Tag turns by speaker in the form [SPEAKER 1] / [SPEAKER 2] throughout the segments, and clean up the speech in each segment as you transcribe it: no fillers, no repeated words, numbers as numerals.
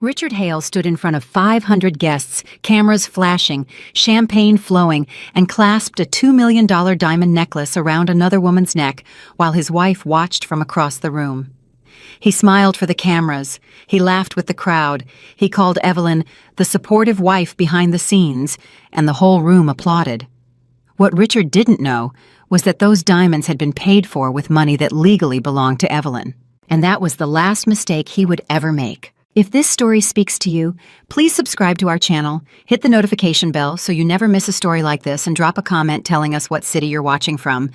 [SPEAKER 1] Richard Hale stood in front of 500 guests, cameras flashing, champagne flowing, and clasped a $2 million diamond necklace around another woman's neck while his wife watched from across the room. He smiled for the cameras. He laughed with the crowd. He called Evelyn the supportive wife behind the scenes, and the whole room applauded. What Richard didn't know was that those diamonds had been paid for with money that legally belonged to Evelyn. And that was the last mistake he would ever make. If this story speaks to you, please subscribe to our channel, hit the notification bell so you never miss a story like this, and drop a comment telling us what city you're watching from.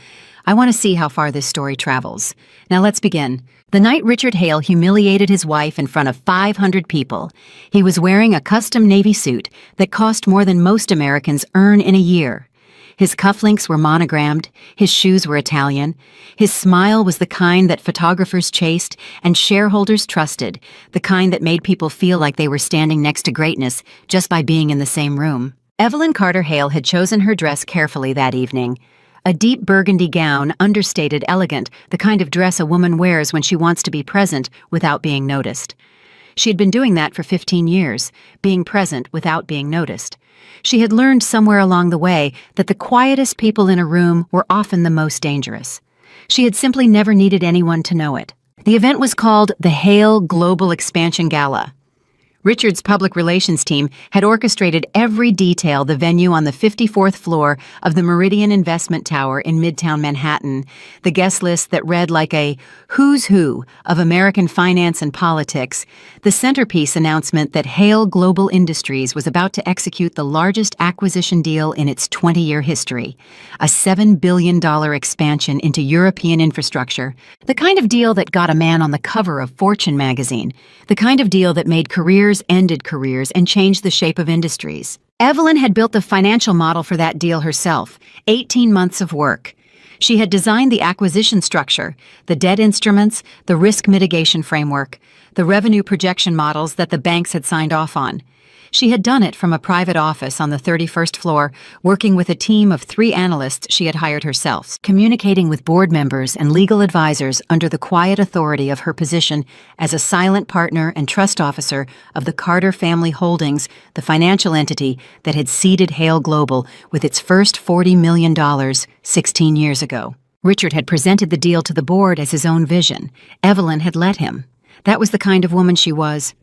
[SPEAKER 1] I want to see how far this story travels. Now let's begin. The night Richard Hale humiliated his wife in front of 500 people, he was wearing a custom Navy suit that cost more than most Americans earn in a year. His cufflinks were monogrammed, his shoes were Italian, his smile was the kind that photographers chased and shareholders trusted, the kind that made people feel like they were standing next to greatness just by being in the same room. Evelyn Carter Hale had chosen her dress carefully that evening. A deep burgundy gown, understated, elegant, the kind of dress a woman wears when she wants to be present without being noticed. She had been doing that for 15 years, being present without being noticed. She had learned somewhere along the way that the quietest people in a room were often the most dangerous. She had simply never needed anyone to know it. The event was called the Hale Global Expansion Gala. Richard's public relations team had orchestrated every detail the venue on the 54th floor of the Meridian Investment Tower in Midtown Manhattan, the guest list that read like a who's who of American finance and politics, the centerpiece announcement that Hale Global Industries was about to execute the largest acquisition deal in its 20-year history, a $7 billion expansion into European infrastructure, the kind of deal that got a man on the cover of Fortune magazine, the kind of deal that made careers ended careers and changed the shape of industries. Evelyn had built the financial model for that deal herself, 18 months of work. She had designed the acquisition structure, the debt instruments, the risk mitigation framework, the revenue projection models that the banks had signed off on. She had done it from a private office on the 31st floor, working with a team of 3 analysts she had hired herself, communicating with board members and legal advisors under the quiet authority of her position as a silent partner and trust officer of the Carter Family Holdings, the financial entity that had seeded Hale Global with its first $40 million 16 years ago. Richard had presented the deal to the board as his own vision. Evelyn had let him. That was the kind of woman she was.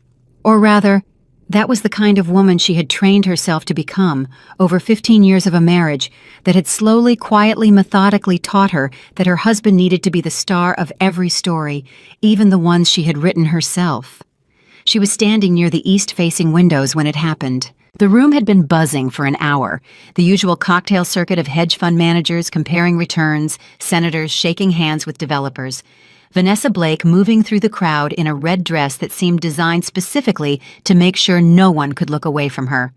[SPEAKER 1] Or rather, that was the kind of woman she had trained herself to become over 15 years of a marriage that had slowly, quietly, methodically taught her that her husband needed to be the star of every story, even the ones she had written herself. She was standing near the east-facing windows when it happened. The room had been buzzing for an hour, the usual cocktail circuit of hedge fund managers comparing returns, senators shaking hands with developers. Vanessa Blake moving through the crowd in a red dress that seemed designed specifically to make sure no one could look away from her.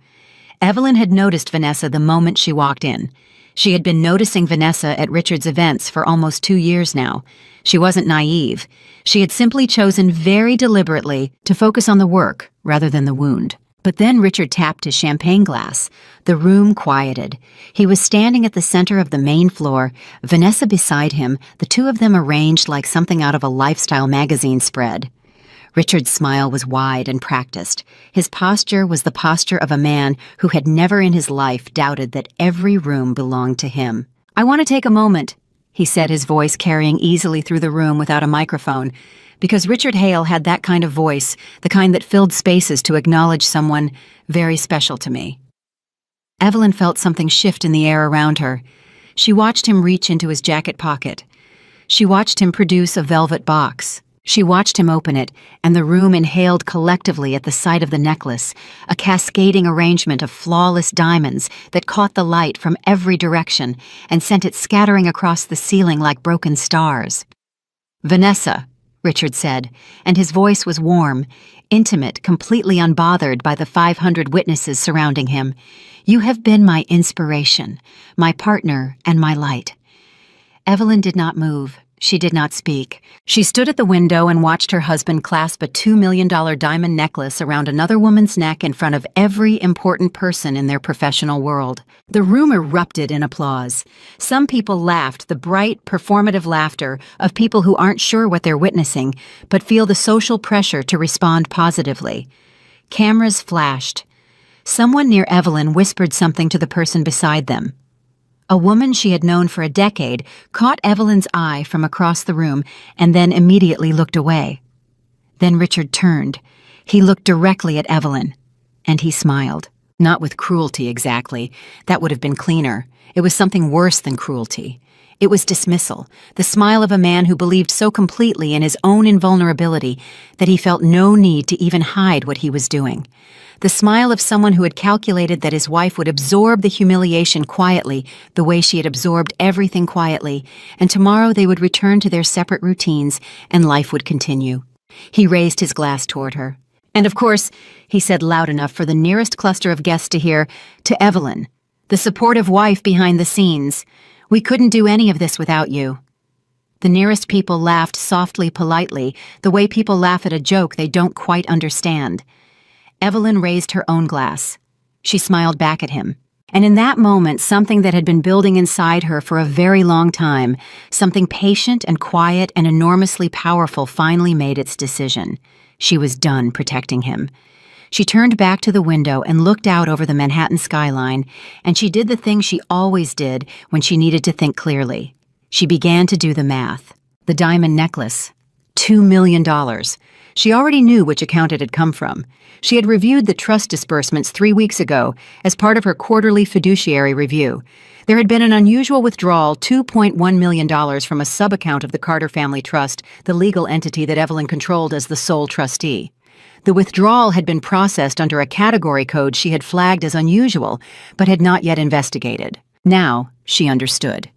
[SPEAKER 1] Evelyn had noticed Vanessa the moment she walked in. She had been noticing Vanessa at Richard's events for almost 2 years now. She wasn't naive. She had simply chosen very deliberately to focus on the work rather than the wound. But then Richard tapped his champagne glass. The room quieted. He was standing at the center of the main floor, Vanessa beside him, the two of them arranged like something out of a lifestyle magazine spread. Richard's smile was wide and practiced. His posture was the posture of a man who had never in his life doubted that every room belonged to him. "I want to take a moment," he said, his voice carrying easily through the room without a microphone, because Richard Hale had that kind of voice, the kind that filled spaces to acknowledge someone very special to me. Evelyn felt something shift in the air around her. She watched him reach into his jacket pocket. She watched him produce a velvet box. She watched him open it, and the room inhaled collectively at the sight of the necklace, a cascading arrangement of flawless diamonds that caught the light from every direction and sent it scattering across the ceiling like broken stars. "Vanessa," Richard said, and his voice was warm, intimate, completely unbothered by the 500 witnesses surrounding him. "You have been my inspiration, my partner, and my light." Evelyn did not move. She did not speak. She stood at the window and watched her husband clasp a $2 million diamond necklace around another woman's neck in front of every important person in their professional world. The room erupted in applause. Some people laughed, the bright, performative laughter of people who aren't sure what they're witnessing, but feel the social pressure to respond positively. Cameras flashed. Someone near Evelyn whispered something to the person beside them. A woman she had known for a decade caught Evelyn's eye from across the room and then immediately looked away. Then Richard turned. He looked directly at Evelyn, and he smiled. Not with cruelty exactly. That would have been cleaner. It was something worse than cruelty. It was dismissal, the smile of a man who believed so completely in his own invulnerability that he felt no need to even hide what he was doing. The smile of someone who had calculated that his wife would absorb the humiliation quietly, the way she had absorbed everything quietly, and tomorrow they would return to their separate routines and life would continue. He raised his glass toward her. And of course, he said loud enough for the nearest cluster of guests to hear, to Evelyn, the supportive wife behind the scenes. We couldn't do any of this without you. The nearest people laughed softly, politely, the way people laugh at a joke they don't quite understand. Evelyn raised her own glass. She smiled back at him. And in that moment, something that had been building inside her for a very long time, something patient and quiet and enormously powerful, finally made its decision. She was done protecting him. She turned back to the window and looked out over the Manhattan skyline, and she did the thing she always did when she needed to think clearly. She began to do the math. The diamond necklace. $2 million. She already knew which account it had come from. She had reviewed the trust disbursements 3 weeks ago as part of her quarterly fiduciary review. There had been an unusual withdrawal, $2.1 million from a sub-account of the Carter Family Trust, the legal entity that Evelyn controlled as the sole trustee. The withdrawal had been processed under a category code she had flagged as unusual, but had not yet investigated. Now, she understood.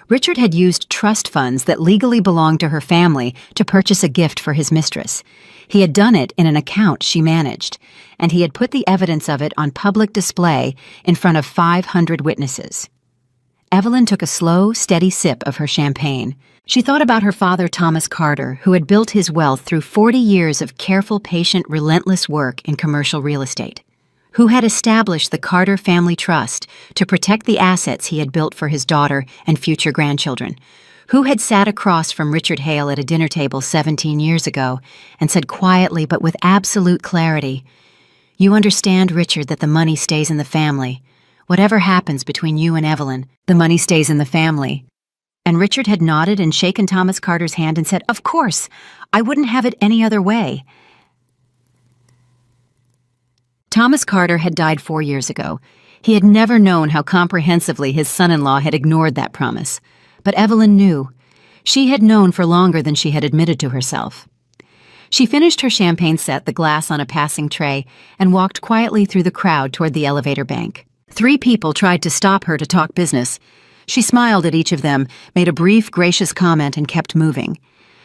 [SPEAKER 1] Richard had used trust funds that legally belonged to her family to purchase a gift for his mistress. He had done it in an account she managed, and he had put the evidence of it on public display in front of 500 witnesses. Evelyn took a slow, steady sip of her champagne. She thought about her father, Thomas Carter, who had built his wealth through 40 years of careful, patient, relentless work in commercial real estate, who had established the Carter Family Trust to protect the assets he had built for his daughter and future grandchildren, who had sat across from Richard Hale at a dinner table 17 years ago and said quietly but with absolute clarity, "You understand, Richard, that the money stays in the family. Whatever happens between you and Evelyn, the money stays in the family." And Richard had nodded and shaken Thomas Carter's hand and said, "Of course, I wouldn't have it any other way." Thomas Carter had died 4 years ago. He had never known how comprehensively his son-in-law had ignored that promise. But Evelyn knew. She had known for longer than she had admitted to herself. She finished her champagne set, the glass on a passing tray, and walked quietly through the crowd toward the elevator bank. 3 people tried to stop her to talk business. She smiled at each of them, made a brief, gracious comment, and kept moving.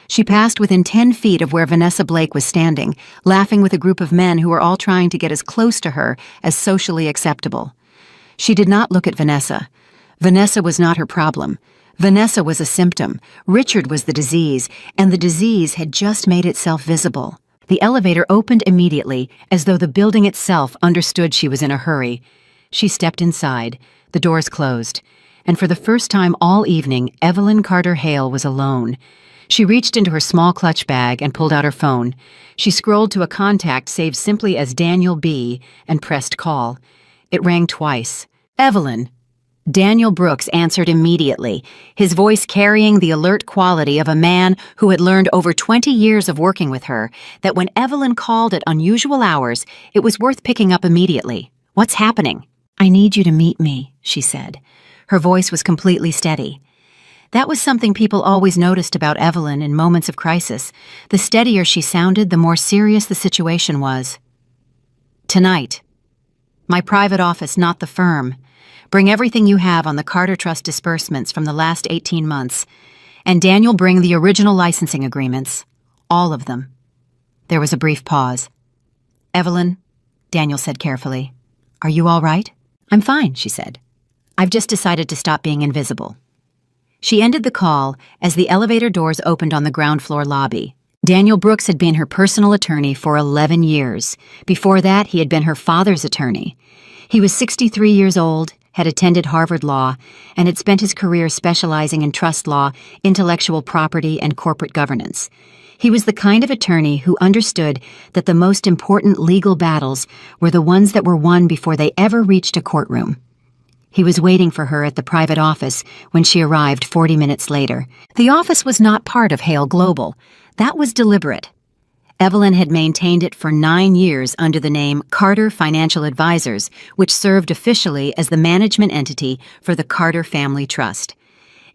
[SPEAKER 1] She passed within 10 feet of where Vanessa Blake was standing, laughing with a group of men who were all trying to get as close to her as socially acceptable. She did not look at Vanessa. Vanessa was not her problem. Vanessa was a symptom. Richard was the disease, and the disease had just made itself visible. The elevator opened immediately, as though the building itself understood she was in a hurry. She stepped inside. The doors closed. And for the first time all evening, Evelyn Carter Hale was alone. She reached into her small clutch bag and pulled out her phone. She scrolled to a contact saved simply as Daniel B. and pressed call. It rang twice. "Evelyn." Daniel Brooks answered immediately, his voice carrying the alert quality of a man who had learned over 20 years of working with her that when Evelyn called at unusual hours, it was worth picking up immediately. "What's happening?" "I need you to meet me," she said. Her voice was completely steady. That was something people always noticed about Evelyn in moments of crisis. The steadier she sounded, the more serious the situation was. "Tonight. My private office, not the firm. Bring everything you have on the Carter Trust disbursements from the last 18 months. And Daniel, bring the original licensing agreements. All of them." There was a brief pause. "Evelyn," Daniel said carefully, "are you all right?" "I'm fine," she said. "I've just decided to stop being invisible." She ended the call as the elevator doors opened on the ground floor lobby. Daniel Brooks had been her personal attorney for 11 years. Before that, he had been her father's attorney. He was 63 years old, had attended Harvard Law, and had spent his career specializing in trust law, intellectual property, and corporate governance. He was the kind of attorney who understood that the most important legal battles were the ones that were won before they ever reached a courtroom. He was waiting for her at the private office when she arrived 40 minutes later. The office was not part of Hale Global. That was deliberate. Evelyn had maintained it for 9 years under the name Carter Financial Advisors, which served officially as the management entity for the Carter Family Trust.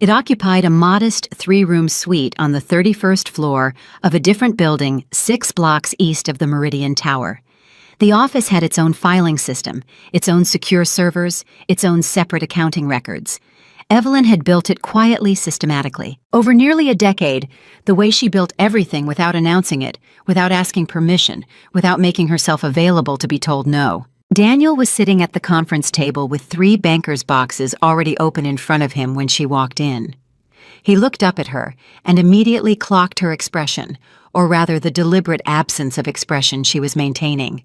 [SPEAKER 1] It occupied a modest 3-room suite on the 31st floor of a different building 6 blocks east of the Meridian Tower. The office had its own filing system, its own secure servers, its own separate accounting records. Evelyn had built it quietly, systematically. Over nearly a decade, the way she built everything without announcing it, without asking permission, without making herself available to be told no. Daniel was sitting at the conference table with 3 banker's boxes already open in front of him when she walked in. He looked up at her and immediately clocked her expression, or rather the deliberate absence of expression she was maintaining.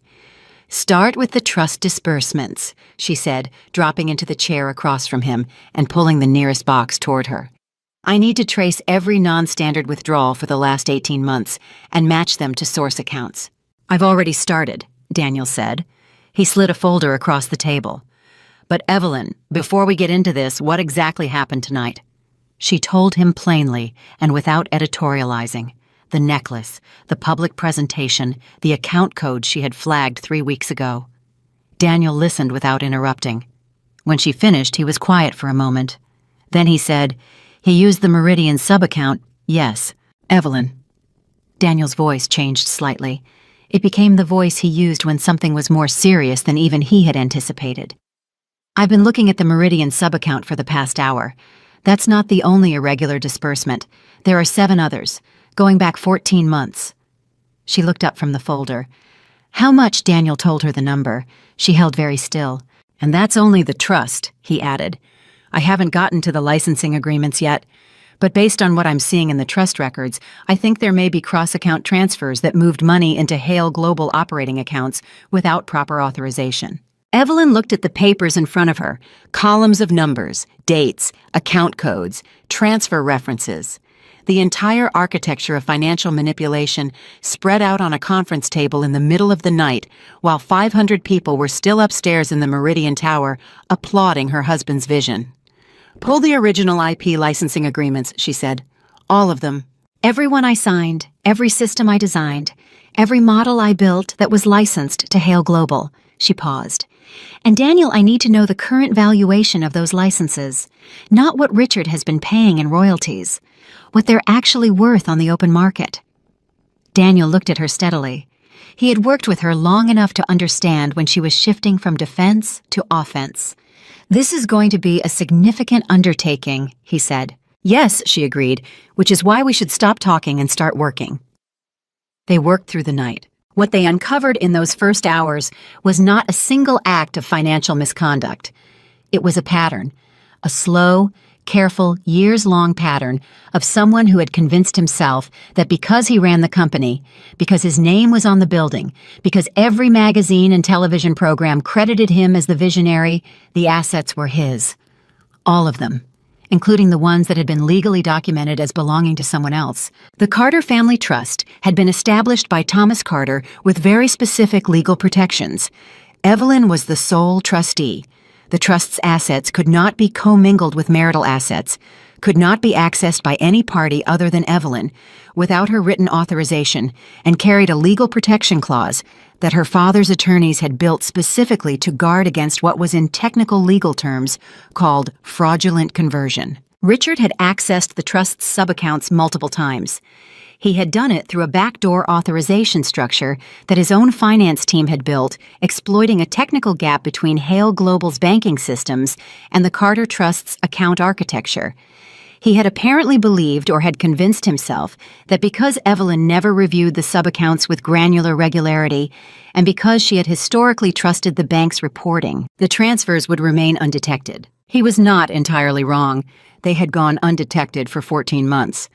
[SPEAKER 1] "Start with the trust disbursements," she said, dropping into the chair across from him and pulling the nearest box toward her. "I need to trace every non-standard withdrawal for the last 18 months and match them to source accounts." "I've already started," Daniel said. He slid a folder across the table. "But Evelyn, before we get into this, what exactly happened tonight?" She told him plainly and without editorializing. The necklace, the public presentation, the account code she had flagged 3 weeks ago. Daniel listened without interrupting. When she finished, he was quiet for a moment. Then he said, "He used the Meridian sub-account, yes. Evelyn." Daniel's voice changed slightly. It became the voice he used when something was more serious than even he had anticipated. "I've been looking at the Meridian sub-account for the past hour. That's not the only irregular disbursement. There are 7 others, going back 14 months. She looked up from the folder. How much? Daniel told her the number. She held very still. "And that's only the trust," he added. "I haven't gotten to the licensing agreements yet, but based on what I'm seeing in the trust records, I think there may be cross-account transfers that moved money into Hale Global operating accounts without proper authorization." Evelyn looked at the papers in front of her, columns of numbers, dates, account codes, transfer references. The entire architecture of financial manipulation spread out on a conference table in the middle of the night while 500 people were still upstairs in the Meridian Tower applauding her husband's vision. "Pull the original IP licensing agreements," she said. "All of them. Every one I signed, every system I designed, every model I built that was licensed to Hale Global." She paused. "And Daniel, I need to know the current valuation of those licenses, not what Richard has been paying in royalties, what they're actually worth on the open market." Daniel looked at her steadily. He had worked with her long enough to understand when she was shifting from defense to offense. "This is going to be a significant undertaking," he said. "Yes," she agreed, "which is why we should stop talking and start working." They worked through the night. What they uncovered in those first hours was not a single act of financial misconduct. It was a pattern, a slow, careful, years-long pattern of someone who had convinced himself that because he ran the company, because his name was on the building, because every magazine and television program credited him as the visionary, the assets were his. All of them, including the ones that had been legally documented as belonging to someone else. The Carter Family Trust had been established by Thomas Carter with very specific legal protections. Evelyn was the sole trustee. The trust's assets could not be commingled with marital assets, could not be accessed by any party other than Evelyn, without her written authorization, and carried a legal protection clause that her father's attorneys had built specifically to guard against what was in technical legal terms called fraudulent conversion. Richard had accessed the trust's sub-accounts multiple times. He had done it through a backdoor authorization structure that his own finance team had built, exploiting a technical gap between Hale Global's banking systems and the Carter Trust's account architecture. He had apparently believed or had convinced himself that because Evelyn never reviewed the sub-accounts with granular regularity, and because she had historically trusted the bank's reporting, the transfers would remain undetected. He was not entirely wrong. They had gone undetected for 14 months.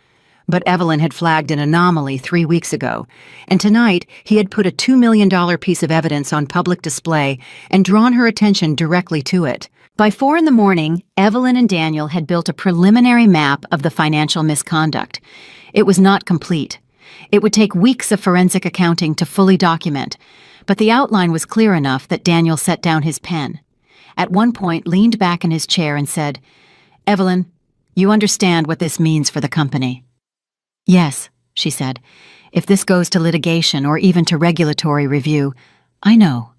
[SPEAKER 1] But Evelyn had flagged an anomaly 3 weeks ago, and tonight he had put a $2 million piece of evidence on public display and drawn her attention directly to it. By 4 a.m, Evelyn and Daniel had built a preliminary map of the financial misconduct. It was not complete. It would take weeks of forensic accounting to fully document, but the outline was clear enough that Daniel set down his pen. At one point, leaned back in his chair and said, "Evelyn, you understand what this means for the company." "Yes," she said. "If this goes to litigation or even to regulatory review, I know.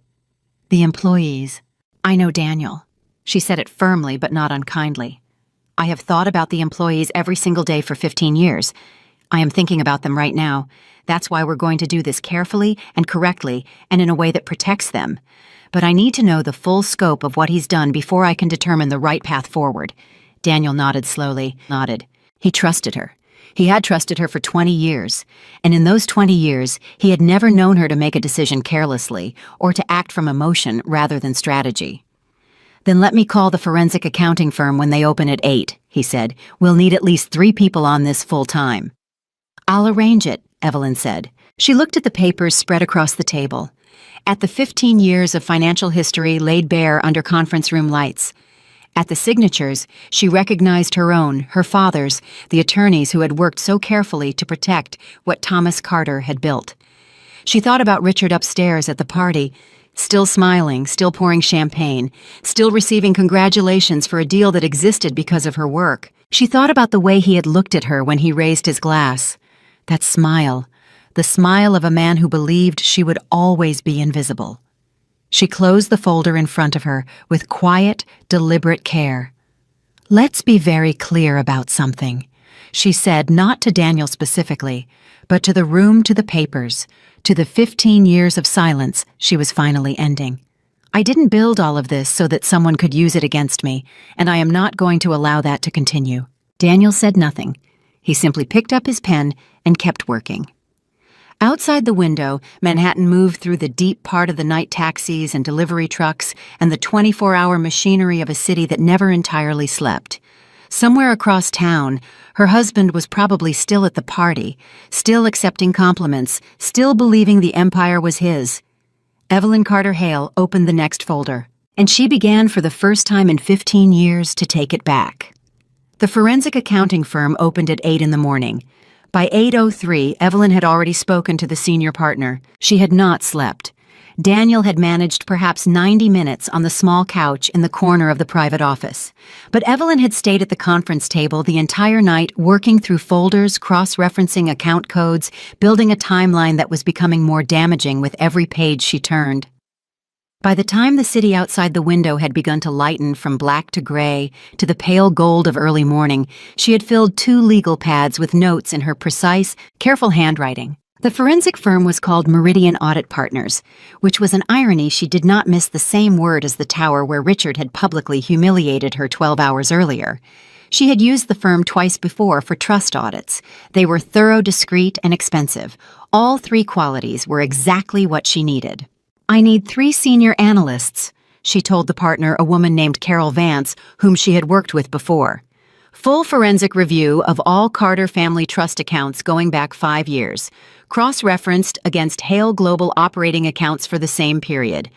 [SPEAKER 1] The employees. I know Daniel." She said it firmly but not unkindly. "I have thought about the employees every single day for 15 years. I am thinking about them right now. That's why we're going to do this carefully and correctly and in a way that protects them. But I need to know the full scope of what he's done before I can determine the right path forward." Daniel nodded slowly. He trusted her. He had trusted her for 20 years, and in those 20 years, he had never known her to make a decision carelessly or to act from emotion rather than strategy. "Then let me call the forensic accounting firm when they open at 8, he said. "We'll need at least 3 people on this full time." "I'll arrange it," Evelyn said. She looked at the papers spread across the table, at the 15 years of financial history laid bare under conference room lights. At the signatures, she recognized her own, her father's, the attorneys who had worked so carefully to protect what Thomas Carter had built. She thought about Richard upstairs at the party, still smiling, still pouring champagne, still receiving congratulations for a deal that existed because of her work. She thought about the way he had looked at her when he raised his glass. That smile, the smile of a man who believed she would always be invisible. She closed the folder in front of her with quiet, deliberate care. "Let's be very clear about something," she said, not to Daniel specifically, but to the room, to the papers, to the 15 years of silence she was finally ending. "I didn't build all of this so that someone could use it against me, and I am not going to allow that to continue." Daniel said nothing. He simply picked up his pen and kept working. Outside the window, Manhattan moved through the deep part of the night taxis and delivery trucks and the 24-hour machinery of a city that never entirely slept. Somewhere across town, her husband was probably still at the party, still accepting compliments, still believing the empire was his. Evelyn Carter Hale opened the next folder, and she began for the first time in 15 years to take it back. The forensic accounting firm opened at 8 in the morning. By 8:03, Evelyn had already spoken to the senior partner. She had not slept. Daniel had managed perhaps 90 minutes on the small couch in the corner of the private office. But Evelyn had stayed at the conference table the entire night, working through folders, cross-referencing account codes, building a timeline that was becoming more damaging with every page she turned. By the time the city outside the window had begun to lighten from black to gray to the pale gold of early morning, she had filled 2 legal pads with notes in her precise, careful handwriting. The forensic firm was called Meridian Audit Partners, which was an irony she did not miss the same word as the tower where Richard had publicly humiliated her 12 hours earlier. She had used the firm twice before for trust audits. They were thorough, discreet, and expensive. All 3 qualities were exactly what she needed. "I need 3 senior analysts," she told the partner, a woman named Carol Vance, whom she had worked with before. "Full forensic review of all Carter family trust accounts going back 5 years, cross-referenced against Hale Global operating accounts for the same period.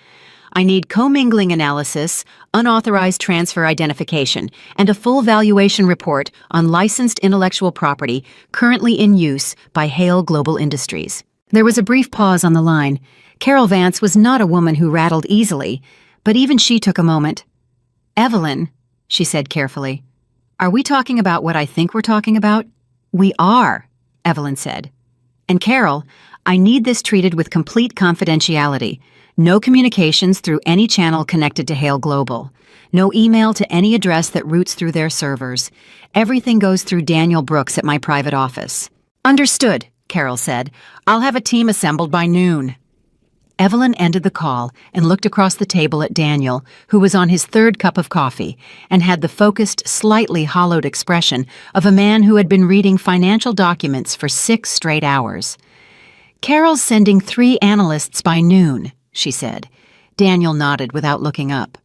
[SPEAKER 1] I need commingling analysis, unauthorized transfer identification, and a full valuation report on licensed intellectual property currently in use by Hale Global Industries." There was a brief pause on the line. Carol Vance was not a woman who rattled easily, but even she took a moment. "Evelyn," she said carefully, "are we talking about what I think we're talking about?" "We are," Evelyn said. "And Carol, I need this treated with complete confidentiality. No communications through any channel connected to Hale Global. No email to any address that routes through their servers. Everything goes through Daniel Brooks at my private office." "Understood," Carol said. "I'll have a team assembled by noon." Evelyn ended the call and looked across the table at Daniel, who was on his 3rd cup of coffee and had the focused, slightly hollowed expression of a man who had been reading financial documents for 6 straight hours. "Carol's sending 3 analysts by noon," she said. Daniel nodded without looking up.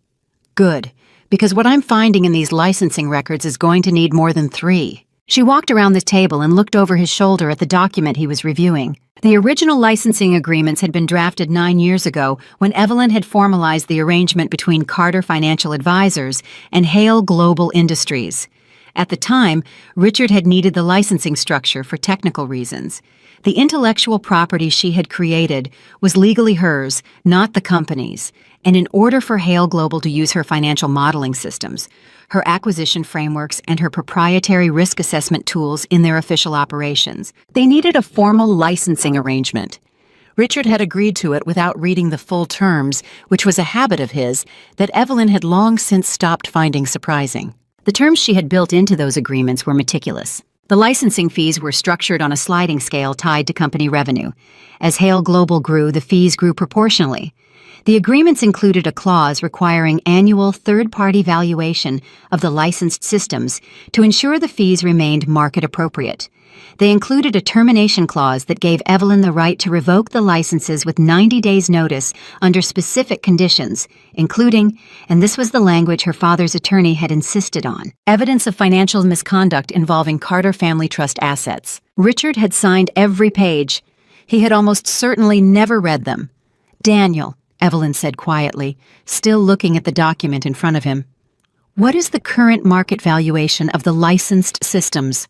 [SPEAKER 1] "Good, because what I'm finding in these licensing records is going to need more than 3. She walked around the table and looked over his shoulder at the document he was reviewing. The original licensing agreements had been drafted 9 years ago when Evelyn had formalized the arrangement between Carter Financial Advisors and Hale Global Industries. At the time, Richard had needed the licensing structure for technical reasons. The intellectual property she had created was legally hers, not the company's, and in order for Hale Global to use her financial modeling systems, her acquisition frameworks, and her proprietary risk assessment tools in their official operations, they needed a formal licensing arrangement. Richard had agreed to it without reading the full terms, which was a habit of his that Evelyn had long since stopped finding surprising. The terms she had built into those agreements were meticulous. The licensing fees were structured on a sliding scale tied to company revenue. As Hale Global grew, the fees grew proportionally. The agreements included a clause requiring annual third-party valuation of the licensed systems to ensure the fees remained market-appropriate. They included a termination clause that gave Evelyn the right to revoke the licenses with 90 days' notice under specific conditions, including, and this was the language her father's attorney had insisted on, evidence of financial misconduct involving Carter Family Trust assets. Richard had signed every page. He had almost certainly never read them. "Daniel," Evelyn said quietly, still looking at the document in front of him, "what is the current market valuation of the licensed systems?"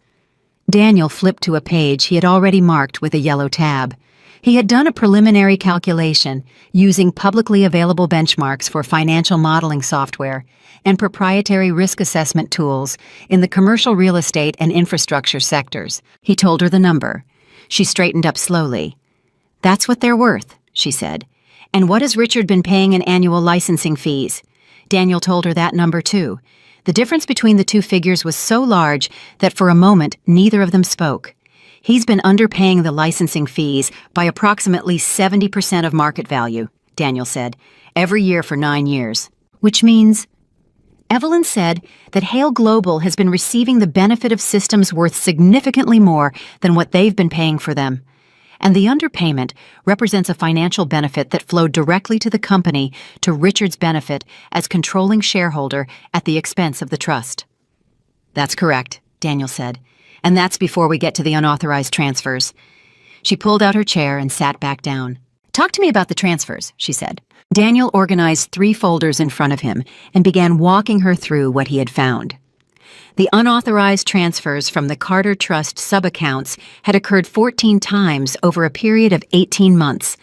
[SPEAKER 1] Daniel flipped to a page he had already marked with a yellow tab. He had done a preliminary calculation using publicly available benchmarks for financial modeling software and proprietary risk assessment tools in the commercial real estate and infrastructure sectors. He told her the number. She straightened up slowly. "That's what they're worth," she said. "And what has Richard been paying in annual licensing fees?" Daniel told her that number too. The difference between the two figures was so large that for a moment neither of them spoke. "He's been underpaying the licensing fees by approximately 70% of market value," Daniel said, "every year for 9 years. Which means—" Evelyn said that Hale Global has been receiving the benefit of systems worth significantly more than what they've been paying for them. And the underpayment represents a financial benefit that flowed directly to the company to Richard's benefit as controlling shareholder at the expense of the trust. "That's correct," Daniel said, "and that's before we get to the unauthorized transfers." She pulled out her chair and sat back down. "Talk to me about the transfers," she said. Daniel organized 3 folders in front of him and began walking her through what he had found. The unauthorized transfers from the Carter Trust sub-accounts had occurred 14 times over a period of 18 months.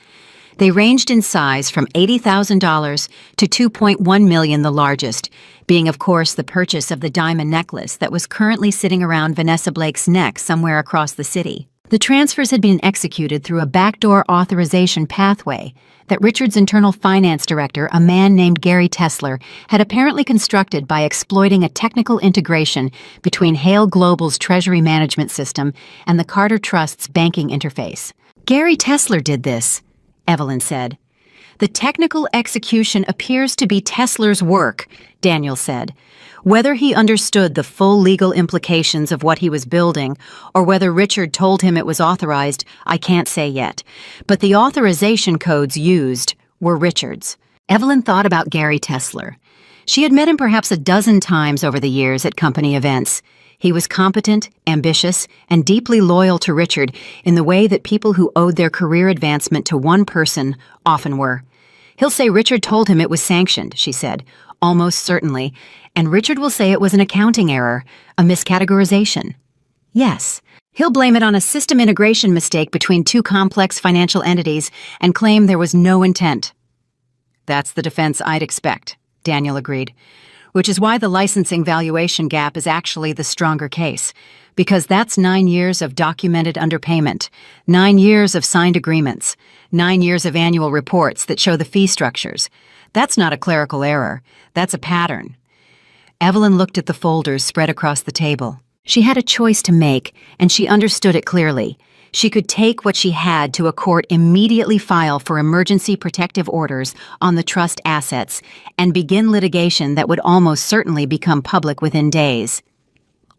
[SPEAKER 1] They ranged in size from $80,000 to $2.1 million, the largest, being of course the purchase of the diamond necklace that was currently sitting around Vanessa Blake's neck somewhere across the city. The transfers had been executed through a backdoor authorization pathway that Richard's internal finance director, a man named Gary Tesler, had apparently constructed by exploiting a technical integration between Hale Global's treasury management system and the Carter Trust's banking interface. "Gary Tesler did this," Evelyn said. "The technical execution appears to be Tesler's work," Daniel said. "Whether he understood the full legal implications of what he was building, or whether Richard told him it was authorized, I can't say yet. But the authorization codes used were Richard's." Evelyn thought about Gary Tesler. She had met him perhaps a dozen times over the years at company events. He was competent, ambitious, and deeply loyal to Richard in the way that people who owed their career advancement to one person often were. "He'll say Richard told him it was sanctioned," she said, "almost certainly, and Richard will say it was an accounting error, a miscategorization." "Yes. He'll blame it on a system integration mistake between 2 complex financial entities and claim there was no intent." "That's the defense I'd expect," Daniel agreed. "Which is why the licensing valuation gap is actually the stronger case, because that's 9 years of documented underpayment, 9 years of signed agreements, 9 years of annual reports that show the fee structures. That's not a clerical error, that's a pattern." Evelyn looked at the folders spread across the table. She had a choice to make, and she understood it clearly. She could take what she had to a court, immediately file for emergency protective orders on the trust assets, and begin litigation that would almost certainly become public within days.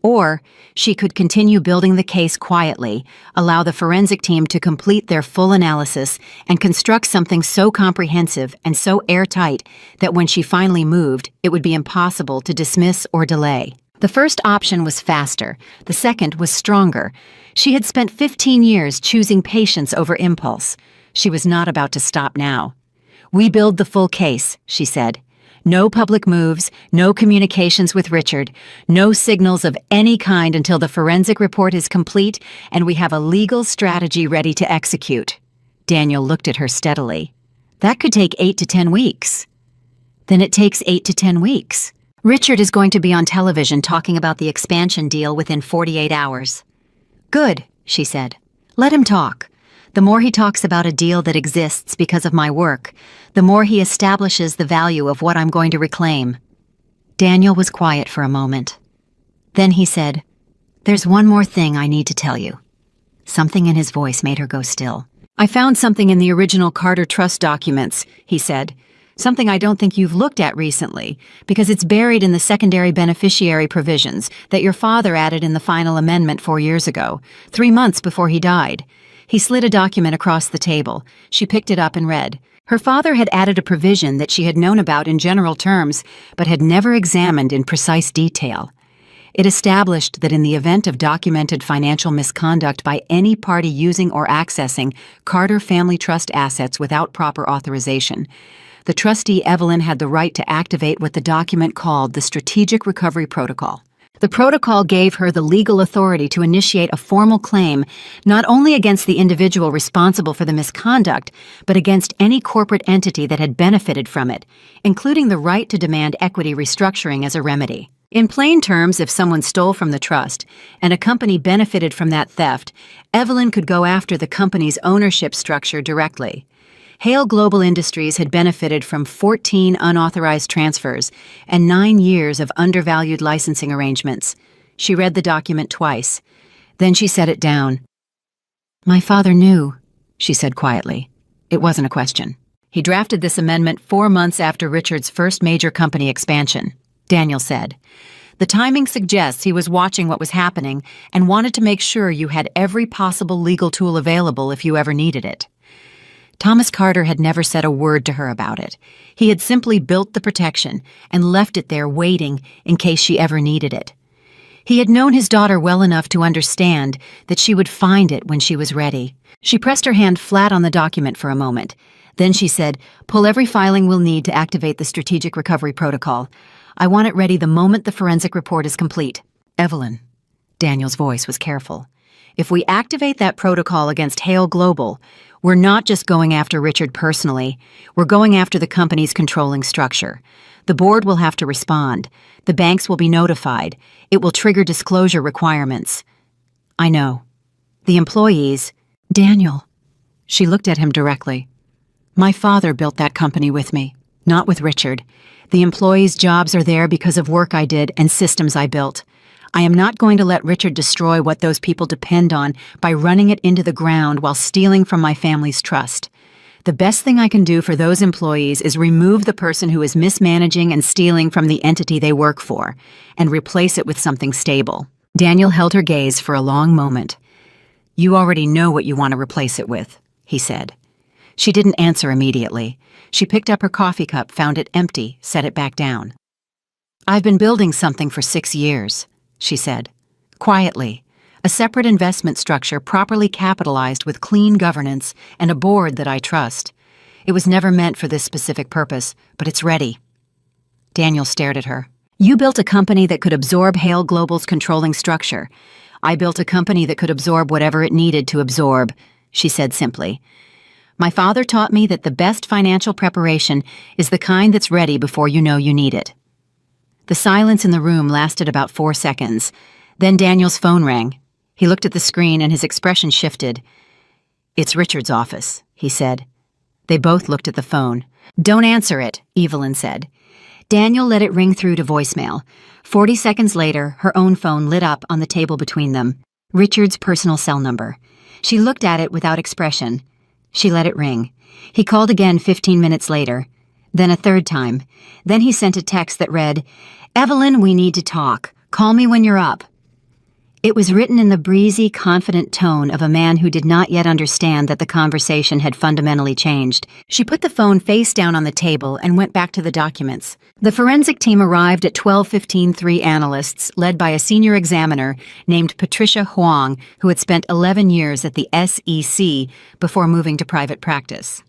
[SPEAKER 1] Or she could continue building the case quietly, allow the forensic team to complete their full analysis, and construct something so comprehensive and so airtight that when she finally moved, it would be impossible to dismiss or delay. The first option was faster. The second was stronger. She had spent 15 years choosing patience over impulse. She was not about to stop now. "We build the full case," she said. No public moves, no communications with Richard, no signals of any kind until the forensic report is complete and we have a legal strategy ready to execute. Daniel looked at her steadily. That could take 8 to 10 weeks. Then it takes 8 to 10 weeks. Richard is going to be on television talking about the expansion deal within 48 hours. Good, she said. Let him talk. The more he talks about a deal that exists because of my work, the more he establishes the value of what I'm going to reclaim. Daniel was quiet for a moment. Then he said, "There's one more thing I need to tell you." Something in his voice made her go still. "I found something in the original Carter Trust documents," he said. "Something I don't think you've looked at recently, because it's buried in the secondary beneficiary provisions that your father added in the final amendment 4 years ago, 3 months before he died." He slid a document across the table. She picked it up and read. Her father had added a provision that she had known about in general terms, but had never examined in precise detail. It established that in the event of documented financial misconduct by any party using or accessing Carter Family Trust assets without proper authorization, the trustee Evelyn had the right to activate what the document called the Strategic Recovery Protocol. The protocol gave her the legal authority to initiate a formal claim not only against the individual responsible for the misconduct, but against any corporate entity that had benefited from it, including the right to demand equity restructuring as a remedy. In plain terms, if someone stole from the trust and a company benefited from that theft, Evelyn could go after the company's ownership structure directly. Hale Global Industries had benefited from 14 unauthorized transfers and 9 years of undervalued licensing arrangements. She read the document twice. Then she set it down. "My father knew," she said quietly. It wasn't a question. "He drafted this amendment 4 months after Richard's first major company expansion," Daniel said. "The timing suggests he was watching what was happening and wanted to make sure you had every possible legal tool available if you ever needed it." Thomas Carter had never said a word to her about it. He had simply built the protection and left it there waiting in case she ever needed it. He had known his daughter well enough to understand that she would find it when she was ready. She pressed her hand flat on the document for a moment. Then she said, "Pull every filing we'll need to activate the Strategic Recovery Protocol. I want it ready the moment the forensic report is complete." "Evelyn," Daniel's voice was careful, "if we activate that protocol against Hale Global, we're not just going after Richard personally, we're going after the company's controlling structure. The board will have to respond. The banks will be notified. It will trigger disclosure requirements." "I know. The employees—" "Daniel." She looked at him directly. "My father built that company with me, not with Richard. The employees' jobs are there because of work I did and systems I built. I am not going to let Richard destroy what those people depend on by running it into the ground while stealing from my family's trust. The best thing I can do for those employees is remove the person who is mismanaging and stealing from the entity they work for, and replace it with something stable." Daniel held her gaze for a long moment. "You already know what you want to replace it with," he said. She didn't answer immediately. She picked up her coffee cup, found it empty, set it back down. "I've been building something for 6 years. She said, quietly, "a separate investment structure properly capitalized with clean governance and a board that I trust. It was never meant for this specific purpose, but it's ready." Daniel stared at her. "You built a company that could absorb Hale Global's controlling structure. I built a company that could absorb whatever it needed to absorb," she said simply. "My father taught me that the best financial preparation is the kind that's ready before you know you need it." The silence in the room lasted about 4 seconds. Then Daniel's phone rang. He looked at the screen and his expression shifted. "It's Richard's office," he said. They both looked at the phone. "Don't answer it," Evelyn said. Daniel let it ring through to voicemail. 40 seconds later, her own phone lit up on the table between them. Richard's personal cell number. She looked at it without expression. She let it ring. He called again 15 minutes later. Then a third time. Then he sent a text that read, "Evelyn, we need to talk. Call me when you're up." It was written in the breezy, confident tone of a man who did not yet understand that the conversation had fundamentally changed. She put the phone face down on the table and went back to the documents. The forensic team arrived at 12:15. 3 analysts, led by a senior examiner named Patricia Huang, who had spent 11 years at the SEC before moving to private practice.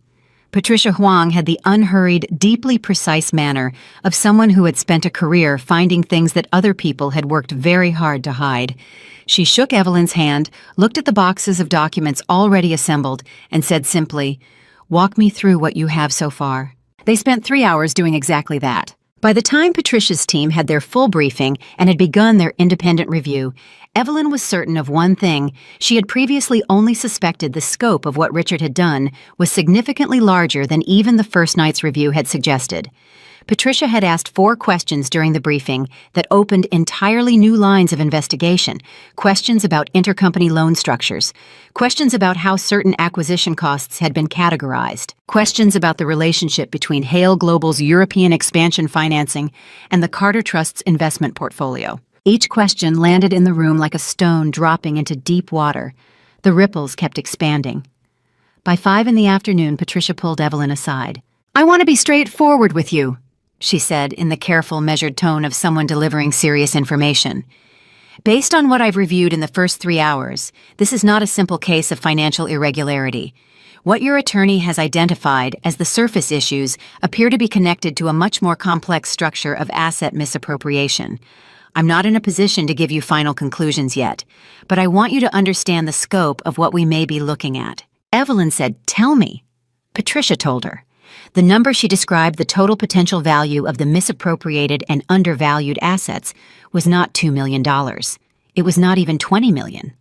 [SPEAKER 1] Patricia Huang had the unhurried, deeply precise manner of someone who had spent a career finding things that other people had worked very hard to hide. She shook Evelyn's hand, looked at the boxes of documents already assembled, and said simply, "Walk me through what you have so far." They spent 3 hours doing exactly that. By the time Patricia's team had their full briefing and had begun their independent review, Evelyn was certain of one thing. She had previously only suspected the scope of what Richard had done was significantly larger than even the first night's review had suggested. Patricia had asked 4 questions during the briefing that opened entirely new lines of investigation, questions about intercompany loan structures, questions about how certain acquisition costs had been categorized, questions about the relationship between Hale Global's European expansion financing and the Carter Trust's investment portfolio. Each question landed in the room like a stone dropping into deep water. The ripples kept expanding. By 5 in the afternoon, Patricia pulled Evelyn aside. "I want to be straightforward with you," she said in the careful, measured tone of someone delivering serious information. "Based on what I've reviewed in the first 3 hours, this is not a simple case of financial irregularity. What your attorney has identified as the surface issues appear to be connected to a much more complex structure of asset misappropriation. I'm not in a position to give you final conclusions yet, but I want you to understand the scope of what we may be looking at." Evelyn said, "Tell me." Patricia told her. The number she described the total potential value of the misappropriated and undervalued assets was not $2 million. It was not even $20 million.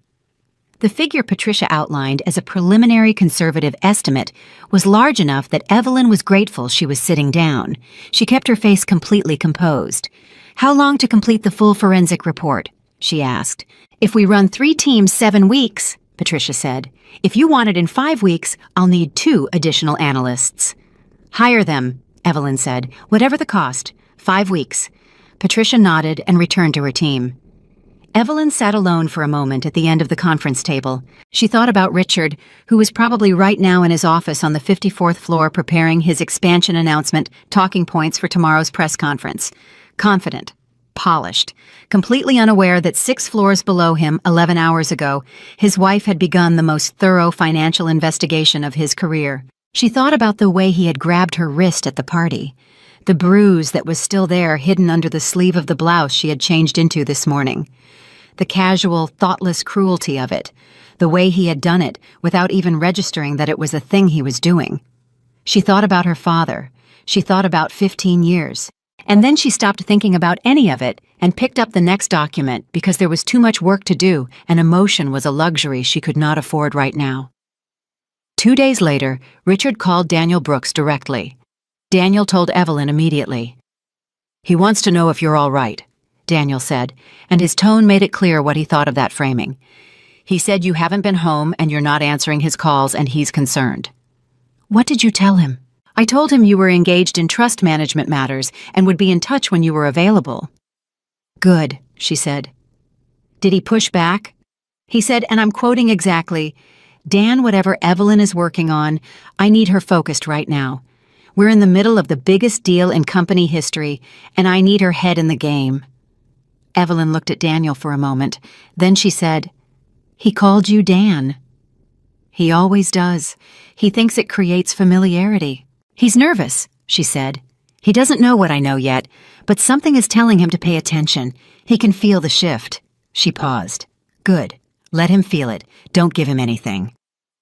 [SPEAKER 1] The figure Patricia outlined as a preliminary conservative estimate was large enough that Evelyn was grateful she was sitting down. She kept her face completely composed. "How long to complete the full forensic report?" she asked. "If we run 3 teams 7 weeks, Patricia said. "If you want it in 5 weeks, I'll need 2 additional analysts." "Hire them," Evelyn said, "whatever the cost. 5 weeks." Patricia nodded and returned to her team. Evelyn sat alone for a moment at the end of the conference table. She thought about Richard, who was probably right now in his office on the 54th floor preparing his expansion announcement, talking points for tomorrow's press conference. Confident, polished, completely unaware that 6 floors below him, 11 hours ago, his wife had begun the most thorough financial investigation of his career. She thought about the way he had grabbed her wrist at the party, the bruise that was still there hidden under the sleeve of the blouse she had changed into this morning, the casual, thoughtless cruelty of it, the way he had done it without even registering that it was a thing he was doing. She thought about her father. She thought about 15 years. And then she stopped thinking about any of it and picked up the next document because there was too much work to do and emotion was a luxury she could not afford right now. 2 days later, Richard called Daniel Brooks directly. Daniel told Evelyn immediately. "He wants to know if you're all right," Daniel said, and his tone made it clear what he thought of that framing. "He said you haven't been home and you're not answering his calls and he's concerned." "What did you tell him?" "I told him you were engaged in trust management matters and would be in touch when you were available." "Good," she said. "Did he push back?" He said, and I'm quoting exactly, "Dan, whatever Evelyn is working on, I need her focused right now. We're in the middle of the biggest deal in company history, and I need her head in the game." Evelyn looked at Daniel for a moment. Then she said, "He called you Dan." "He always does. He thinks it creates familiarity." "He's nervous," she said. "He doesn't know what I know yet, but something is telling him to pay attention. He can feel the shift." She paused. "Good. Let him feel it. Don't give him anything."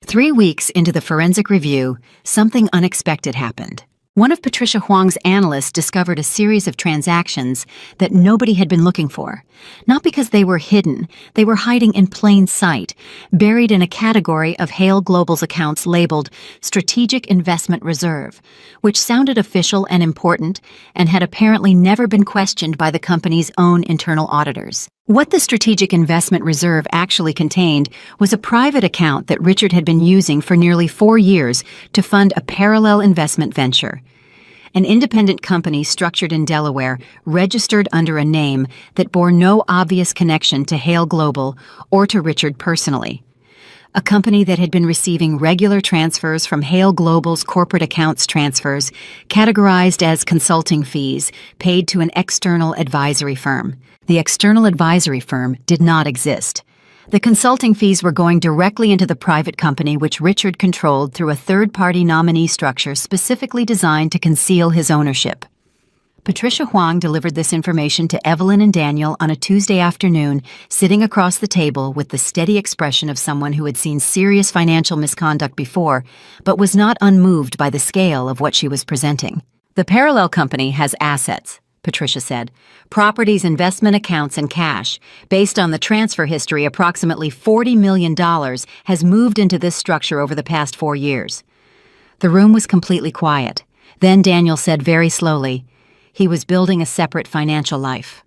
[SPEAKER 1] 3 weeks into the forensic review, something unexpected happened. One of Patricia Huang's analysts discovered a series of transactions that nobody had been looking for. Not because they were hidden, they were hiding in plain sight, buried in a category of Hale Global's accounts labeled Strategic Investment Reserve, which sounded official and important and had apparently never been questioned by the company's own internal auditors. What the Strategic Investment Reserve actually contained was a private account that Richard had been using for nearly 4 years to fund a parallel investment venture. An independent company structured in Delaware, registered under a name that bore no obvious connection to Hale Global or to Richard personally. A company that had been receiving regular transfers from Hale Global's corporate accounts transfers, categorized as consulting fees, paid to an external advisory firm. The external advisory firm did not exist. The consulting fees were going directly into the private company which Richard controlled through a third-party nominee structure specifically designed to conceal his ownership. Patricia Huang delivered this information to Evelyn and Daniel on a Tuesday afternoon, sitting across the table with the steady expression of someone who had seen serious financial misconduct before, but was not unmoved by the scale of what she was presenting. "The parallel company has assets," Patricia said. "Properties, investment accounts, and cash. Based on the transfer history, approximately $40 million has moved into this structure over the past 4 years." The room was completely quiet. Then Daniel said very slowly, "He was building a separate financial life."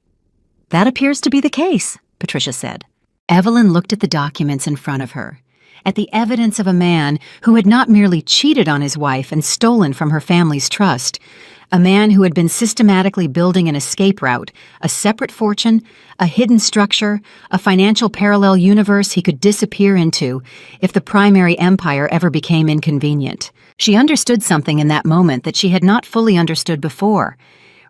[SPEAKER 1] "That appears to be the case," Patricia said. Evelyn looked at the documents in front of her, at the evidence of a man who had not merely cheated on his wife and stolen from her family's trust, a man who had been systematically building an escape route, a separate fortune, a hidden structure, a financial parallel universe he could disappear into if the primary empire ever became inconvenient. She understood something in that moment that she had not fully understood before.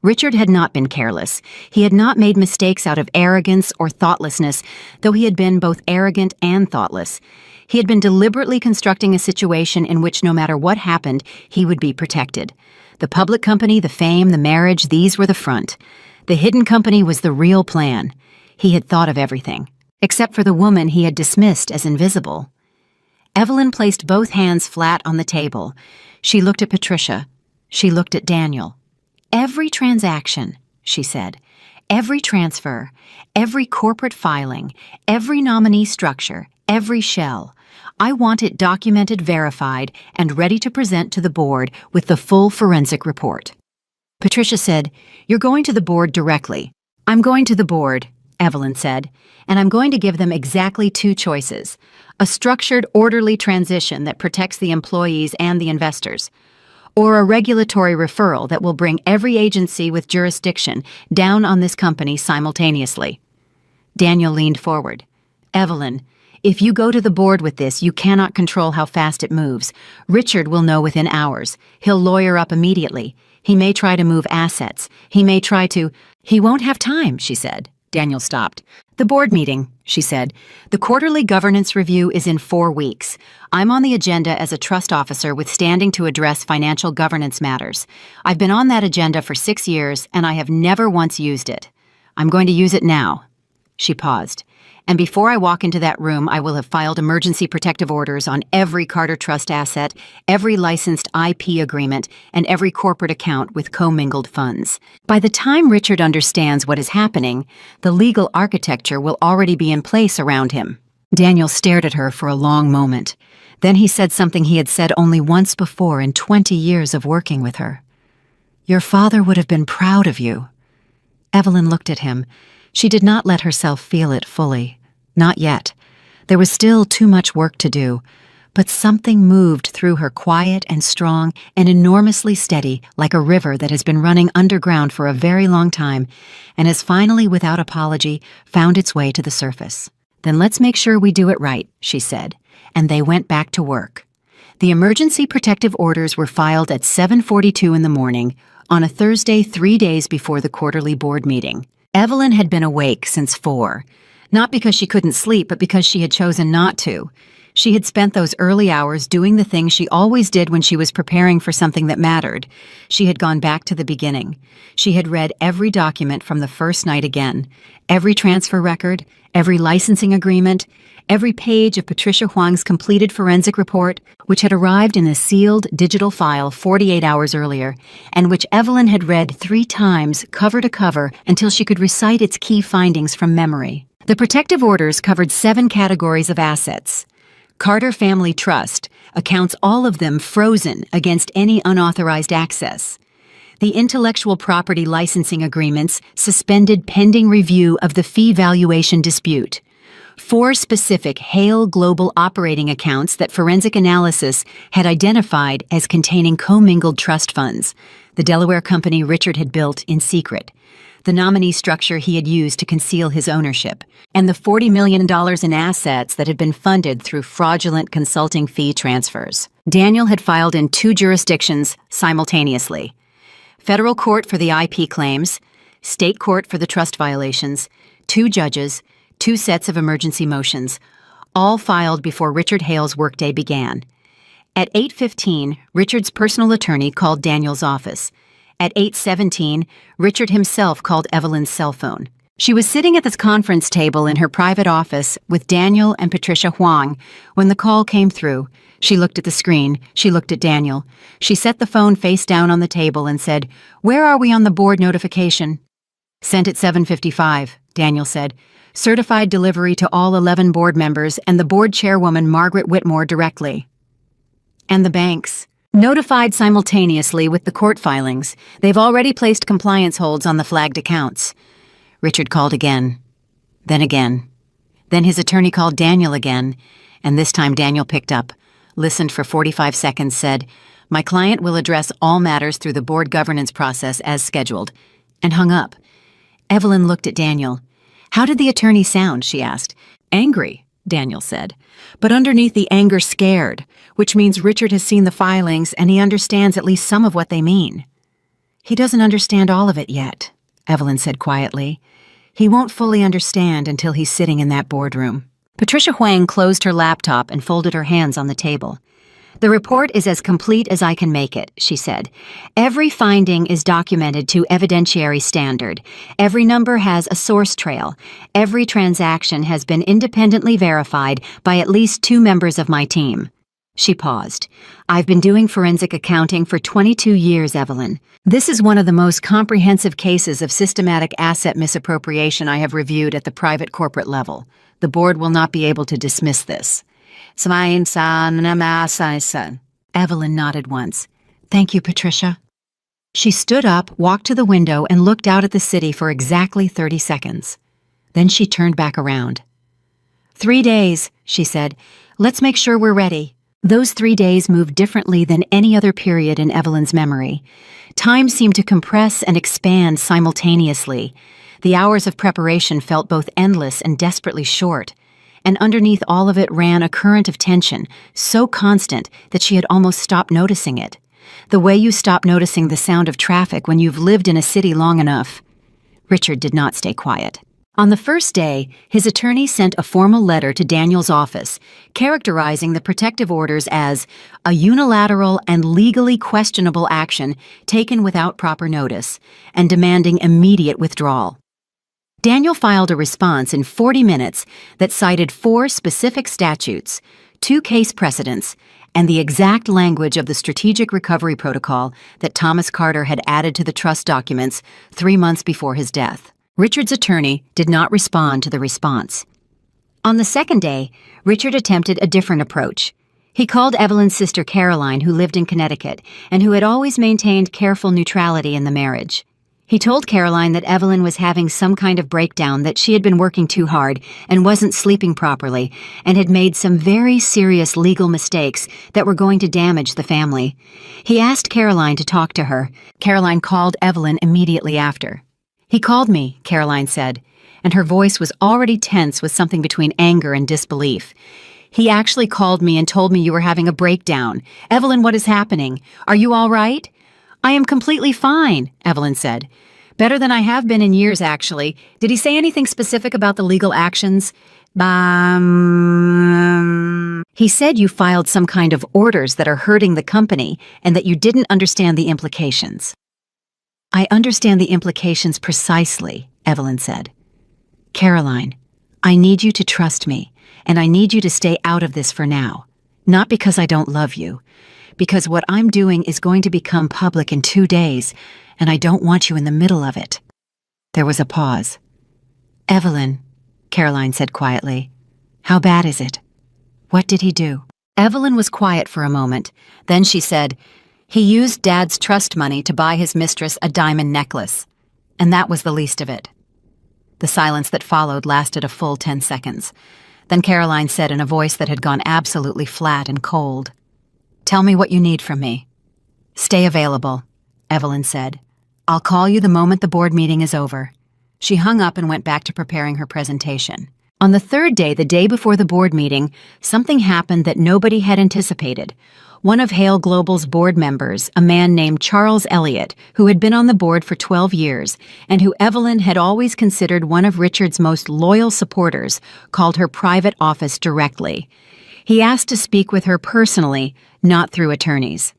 [SPEAKER 1] Richard had not been careless. He had not made mistakes out of arrogance or thoughtlessness, though he had been both arrogant and thoughtless. He had been deliberately constructing a situation in which no matter what happened, he would be protected. The public company, the fame, the marriage, these were the front. The hidden company was the real plan. He had thought of everything, except for the woman he had dismissed as invisible. Evelyn placed both hands flat on the table. She looked at Patricia. She looked at Daniel. "Every transaction," she said, "every transfer, every corporate filing, every nominee structure, every shell. I want it documented, verified, and ready to present to the board with the full forensic report." Patricia said, "You're going to the board directly." "I'm going to the board," Evelyn said, "and I'm going to give them exactly 2 choices. A structured, orderly transition that protects the employees and the investors, or a regulatory referral that will bring every agency with jurisdiction down on this company simultaneously." Daniel leaned forward. "Evelyn, if you go to the board with this, you cannot control how fast it moves. Richard will know within hours. He'll lawyer up immediately. He may try to move assets. He may try to—" "He won't have time," she said. Daniel stopped. "The board meeting," she said. "The quarterly governance review is in 4 weeks. I'm on the agenda as a trust officer with standing to address financial governance matters. I've been on that agenda for 6 years, and I have never once used it. I'm going to use it now." She paused. "And before I walk into that room, I will have filed emergency protective orders on every Carter Trust asset, every licensed IP agreement, and every corporate account with commingled funds. By the time Richard understands what is happening, the legal architecture will already be in place around him." Daniel stared at her for a long moment. Then he said something he had said only once before in 20 years of working with her. "Your father would have been proud of you." Evelyn looked at him. She did not let herself feel it fully. Not yet. There was still too much work to do. But something moved through her, quiet and strong and enormously steady, like a river that has been running underground for a very long time and has finally, without apology, found its way to the surface. "Then let's make sure we do it right," she said, and they went back to work. The emergency protective orders were filed at 7:42 in the morning on a Thursday 3 days before the quarterly board meeting. Evelyn had been awake since 4, not because she couldn't sleep, but because she had chosen not to. She had spent those early hours doing the things she always did when she was preparing for something that mattered. She had gone back to the beginning. She had read every document from the first night again, every transfer record, every licensing agreement, every page of Patricia Huang's completed forensic report, which had arrived in a sealed digital file 48 hours earlier, and which Evelyn had read 3 times, cover to cover, until she could recite its key findings from memory. The protective orders covered 7 categories of assets. Carter Family Trust, accounts all of them frozen against any unauthorized access. The intellectual property licensing agreements suspended pending review of the fee valuation dispute. 4 specific Hale Global operating accounts that forensic analysis had identified as containing commingled trust funds, the Delaware company Richard had built in secret, the nominee structure he had used to conceal his ownership, and the $40 million in assets that had been funded through fraudulent consulting fee transfers. Daniel had filed in 2 jurisdictions simultaneously: federal court for the IP claims, state court for the trust violations, 2 judges, 2 sets of emergency motions, all filed before Richard Hale's workday began. At 8:15, Richard's personal attorney called Daniel's office. At 8:17, Richard himself called Evelyn's cell phone. She was sitting at this conference table in her private office with Daniel and Patricia Huang when the call came through. She looked at the screen. She looked at Daniel. She set the phone face down on the table and said, "Where are we on the board notification?" "Sent at 7:55, Daniel said. "Certified delivery to all 11 board members and the board chairwoman Margaret Whitmore directly." "And the banks?" "Notified simultaneously with the court filings. They've already placed compliance holds on the flagged accounts." Richard called again. Then again. Then his attorney called Daniel again, and this time Daniel picked up, listened for 45 seconds, said, "My client will address all matters through the board governance process as scheduled," and hung up. Evelyn looked at Daniel. "How did the attorney sound?" she asked. "Angry," Daniel said. "But underneath the anger, scared, which means Richard has seen the filings and he understands at least some of what they mean." "He doesn't understand all of it yet," Evelyn said quietly. "He won't fully understand until he's sitting in that boardroom." Patricia Huang closed her laptop and folded her hands on the table. "The report is as complete as I can make it," she said. "Every finding is documented to evidentiary standard. Every number has a source trail. Every transaction has been independently verified by at least 2 members of my team." She paused. "I've been doing forensic accounting for 22 years, Evelyn. This is one of the most comprehensive cases of systematic asset misappropriation I have reviewed at the private corporate level. The board will not be able to dismiss this." Evelyn nodded once. "Thank you, Patricia." She stood up, walked to the window, and looked out at the city for exactly 30 seconds. Then she turned back around. 3 days, she said. "Let's make sure we're ready." Those 3 days moved differently than any other period in Evelyn's memory. Time seemed to compress and expand simultaneously. The hours of preparation felt both endless and desperately short. And underneath all of it ran a current of tension, so constant that she had almost stopped noticing it. The way you stop noticing the sound of traffic when you've lived in a city long enough. Richard did not stay quiet. On the first day, his attorney sent a formal letter to Daniel's office, characterizing the protective orders as a unilateral and legally questionable action taken without proper notice, and demanding immediate withdrawal. Daniel filed a response in 40 minutes that cited 4 specific statutes, 2 case precedents, and the exact language of the Strategic Recovery Protocol that Thomas Carter had added to the trust documents 3 months before his death. Richard's attorney did not respond to the response. On the second day, Richard attempted a different approach. He called Evelyn's sister Caroline, who lived in Connecticut, and who had always maintained careful neutrality in the marriage. He told Caroline that Evelyn was having some kind of breakdown, that she had been working too hard and wasn't sleeping properly, and had made some very serious legal mistakes that were going to damage the family. He asked Caroline to talk to her. Caroline called Evelyn immediately after. "He called me," Caroline said, and her voice was already tense with something between anger and disbelief. "He actually called me and told me you were having a breakdown. Evelyn, what is happening? Are you all right?" "I am completely fine," Evelyn said. "Better than I have been in years, actually. Did he say anything specific about the legal actions?" "He said you filed some kind of orders that are hurting the company and that you didn't understand the implications." "I understand the implications precisely," Evelyn said. "Caroline, I need you to trust me, and I need you to stay out of this for now. Not because I don't love you, because what I'm doing is going to become public in 2 days, and I don't want you in the middle of it." There was a pause. "Evelyn," Caroline said quietly, "how bad is it? What did he do?" Evelyn was quiet for a moment. Then she said, "He used Dad's trust money to buy his mistress a diamond necklace, and that was the least of it." The silence that followed lasted a full 10 seconds. Then Caroline said in a voice that had gone absolutely flat and cold, "Tell me what you need from me." "Stay available," Evelyn said. "I'll call you the moment the board meeting is over." She hung up and went back to preparing her presentation. On the third day, the day before the board meeting, something happened that nobody had anticipated. one of Hale Global's board members, a man named Charles Elliott, who had been on the board for 12 years, and who Evelyn had always considered one of Richard's most loyal supporters, called her private office directly. He asked to speak with her personally, not through attorneys.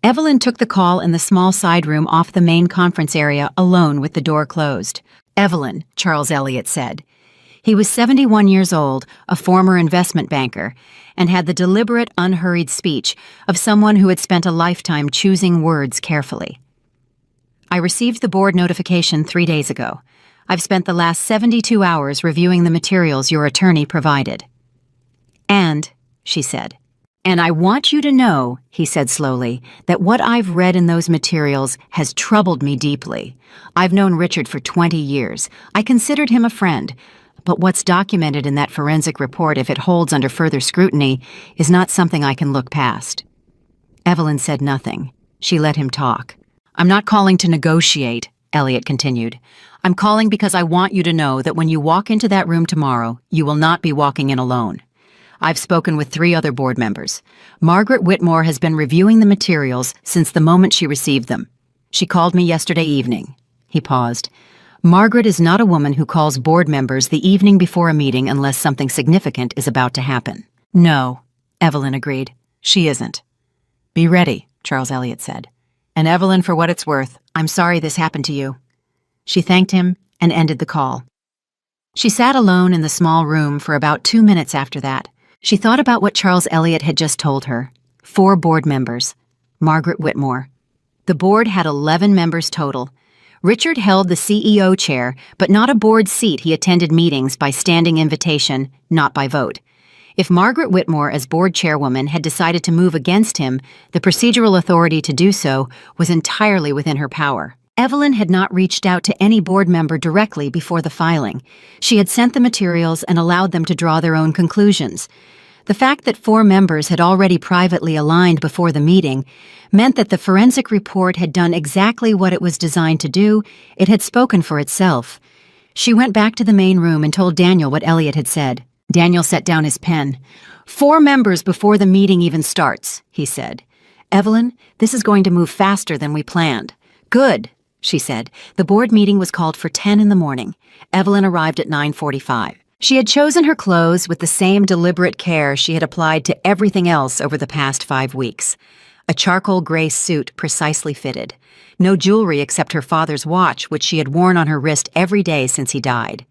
[SPEAKER 1] Evelyn took the call in the small side room off the main conference area alone with the door closed. "Evelyn," Charles Elliott said. He was 71 years old, a former investment banker, and had the deliberate, unhurried speech of someone who had spent a lifetime choosing words carefully. "I received the board notification 3 days ago. I've spent the last 72 hours reviewing the materials your attorney provided." "And," she said, "and I want you to know," he said slowly, "that what I've read in those materials has troubled me deeply. I've known Richard for 20 years. I considered him a friend. But what's documented in that forensic report, if it holds under further scrutiny, is not something I can look past." Evelyn said nothing. She let him talk. "I'm not calling to negotiate," Elliott continued. "I'm calling because I want you to know that when you walk into that room tomorrow, you will not be walking in alone. I've spoken with 3 other board members. Margaret Whitmore has been reviewing the materials since the moment she received them. She called me yesterday evening." He paused. "Margaret is not a woman who calls board members the evening before a meeting unless something significant is about to happen." "No," Evelyn agreed. "She isn't." "Be ready," Charles Elliott said. "And Evelyn, for what it's worth, I'm sorry this happened to you." She thanked him and ended the call. She sat alone in the small room for about 2 minutes after that. She thought about what Charles Elliott had just told her. 4 board members. Margaret Whitmore. The board had 11 members total. Richard held the CEO chair, but not a board seat. He attended meetings by standing invitation, not by vote. If Margaret Whitmore, as board chairwoman, had decided to move against him, the procedural authority to do so was entirely within her power. Evelyn had not reached out to any board member directly before the filing. She had sent the materials and allowed them to draw their own conclusions. The fact that 4 members had already privately aligned before the meeting meant that the forensic report had done exactly what it was designed to do. It had spoken for itself. She went back to the main room and told Daniel what Elliott had said. Daniel set down his pen. 4 members before the meeting even starts," he said. "Evelyn, this is going to move faster than we planned." "Good," she said. The board meeting was called for 10 in the morning. Evelyn arrived at 9:45. She had chosen her clothes with the same deliberate care she had applied to everything else over the past 5 weeks. A charcoal gray suit precisely fitted. No jewelry except her father's watch, which she had worn on her wrist every day since he died.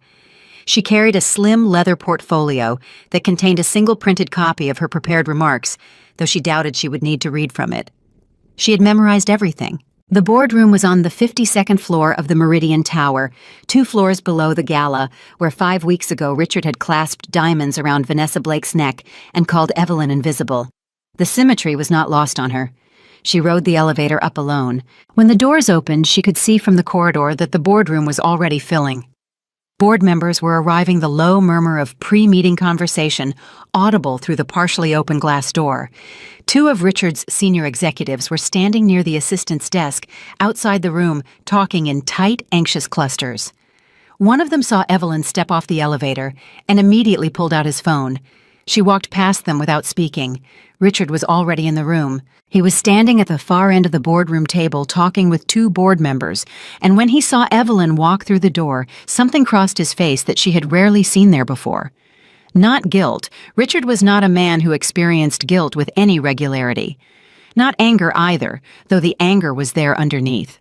[SPEAKER 1] She carried a slim leather portfolio that contained a single printed copy of her prepared remarks, though she doubted she would need to read from it. She had memorized everything. The boardroom was on the 52nd floor of the Meridian Tower, 2 floors below the gala, where 5 weeks ago Richard had clasped diamonds around Vanessa Blake's neck and called Evelyn invisible. The symmetry was not lost on her. She rode the elevator up alone. When the doors opened, she could see from the corridor that the boardroom was already filling. Board members were arriving, the low murmur of pre-meeting conversation audible through the partially open glass door. 2 of Richard's senior executives were standing near the assistant's desk outside the room, talking in tight, anxious clusters. One of them saw Evelyn step off the elevator and immediately pulled out his phone. She walked past them without speaking. Richard was already in the room. He was standing at the far end of the boardroom table talking with 2 board members, and when he saw Evelyn walk through the door, something crossed his face that she had rarely seen there before. Not guilt. Richard was not a man who experienced guilt with any regularity. Not anger either, though the anger was there underneath.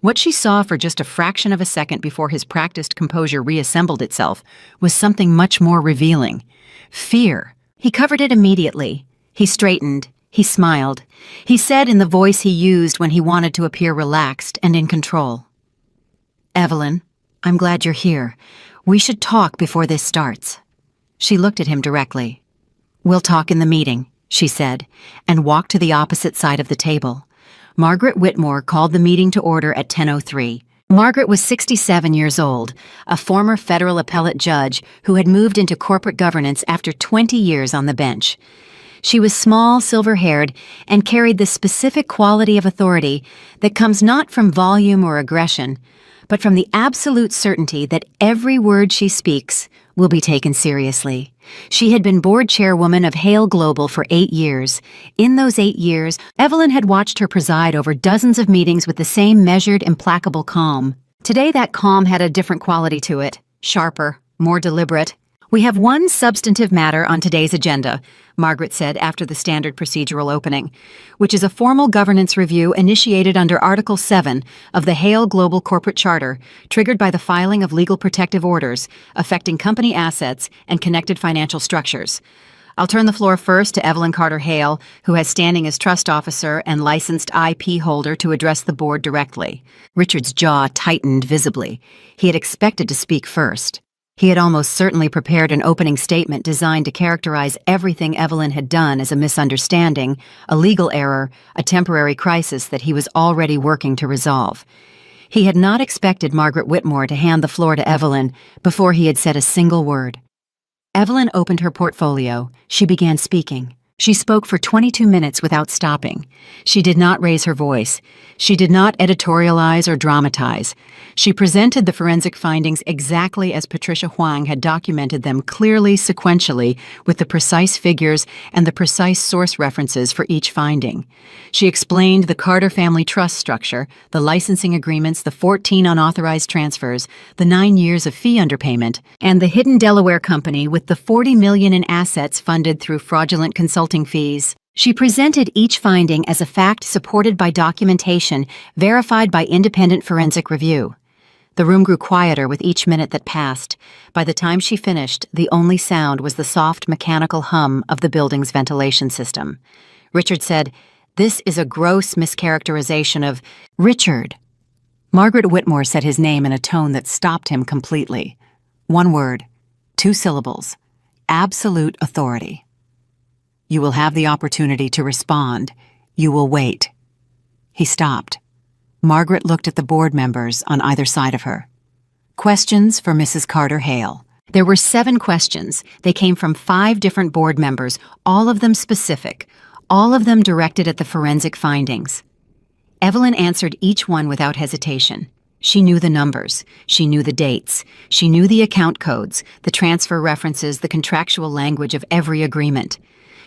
[SPEAKER 1] What she saw for just a fraction of a second before his practiced composure reassembled itself was something much more revealing. Fear. He covered it immediately. He straightened. He smiled. He said in the voice he used when he wanted to appear relaxed and in control, "Evelyn, I'm glad you're here. We should talk before this starts." She looked at him directly. "We'll talk in the meeting," she said, and walked to the opposite side of the table. Margaret Whitmore called the meeting to order at 10:03. Margaret was 67 years old, a former federal appellate judge who had moved into corporate governance after 20 years on the bench. She was small, silver-haired, and carried the specific quality of authority that comes not from volume or aggression, but from the absolute certainty that every word she speaks will be taken seriously. She had been board chairwoman of Hale Global for 8 years. In those 8 years, Evelyn had watched her preside over dozens of meetings with the same measured, implacable calm. Today that calm had a different quality to it, sharper, more deliberate. "We have one substantive matter on today's agenda," Margaret said after the standard procedural opening, "which is a formal governance review initiated under Article 7 of the Hale Global Corporate Charter, triggered by the filing of legal protective orders affecting company assets and connected financial structures. I'll turn the floor first to Evelyn Carter Hale, who has standing as trust officer and licensed IP holder, to address the board directly." Richard's jaw tightened visibly. He had expected to speak first. He had almost certainly prepared an opening statement designed to characterize everything Evelyn had done as a misunderstanding, a legal error, a temporary crisis that he was already working to resolve. He had not expected Margaret Whitmore to hand the floor to Evelyn before he had said a single word. Evelyn opened her portfolio. She began speaking. She spoke for 22 minutes without stopping. She did not raise her voice. She did not editorialize or dramatize. She presented the forensic findings exactly as Patricia Huang had documented them, clearly, sequentially, with the precise figures and the precise source references for each finding. She explained the Carter family trust structure, the licensing agreements, the 14 unauthorized transfers, the 9 years of fee underpayment, and the hidden Delaware company with the $40 million in assets funded through fraudulent consulting fees. She presented each finding as a fact supported by documentation verified by independent forensic review. The room grew quieter with each minute that passed. By the time she finished, the only sound was the soft mechanical hum of the building's ventilation system. Richard said, "This is a gross mischaracterization of—" "Richard." Margaret Whitmore said his name in a tone that stopped him completely. One word, 2 syllables, absolute authority. "You will have the opportunity to respond. You will wait." He stopped. Margaret looked at the board members on either side of her. Questions for Mrs. Carter Hale. There were 7 questions. They came from 5 different board members, all of them specific, all of them directed at the forensic findings. Evelyn answered each one without hesitation. She knew the numbers. She knew the dates. She knew the account codes, the transfer references, the contractual language of every agreement.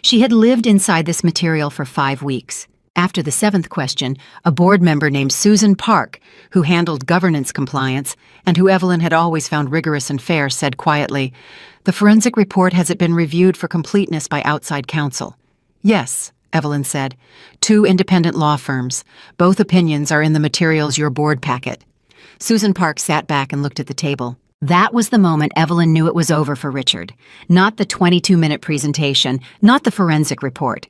[SPEAKER 1] She had lived inside this material for 5 weeks. After the 7th question, a board member named Susan Park, who handled governance compliance and who Evelyn had always found rigorous and fair, said quietly, "The forensic report, has it been reviewed for completeness by outside counsel?" "Yes," Evelyn said. 2 independent law firms. Both opinions are in the materials your board packet." Susan Park sat back and looked at the table. That was the moment Evelyn knew it was over for Richard. Not the 22-minute presentation, not the forensic report.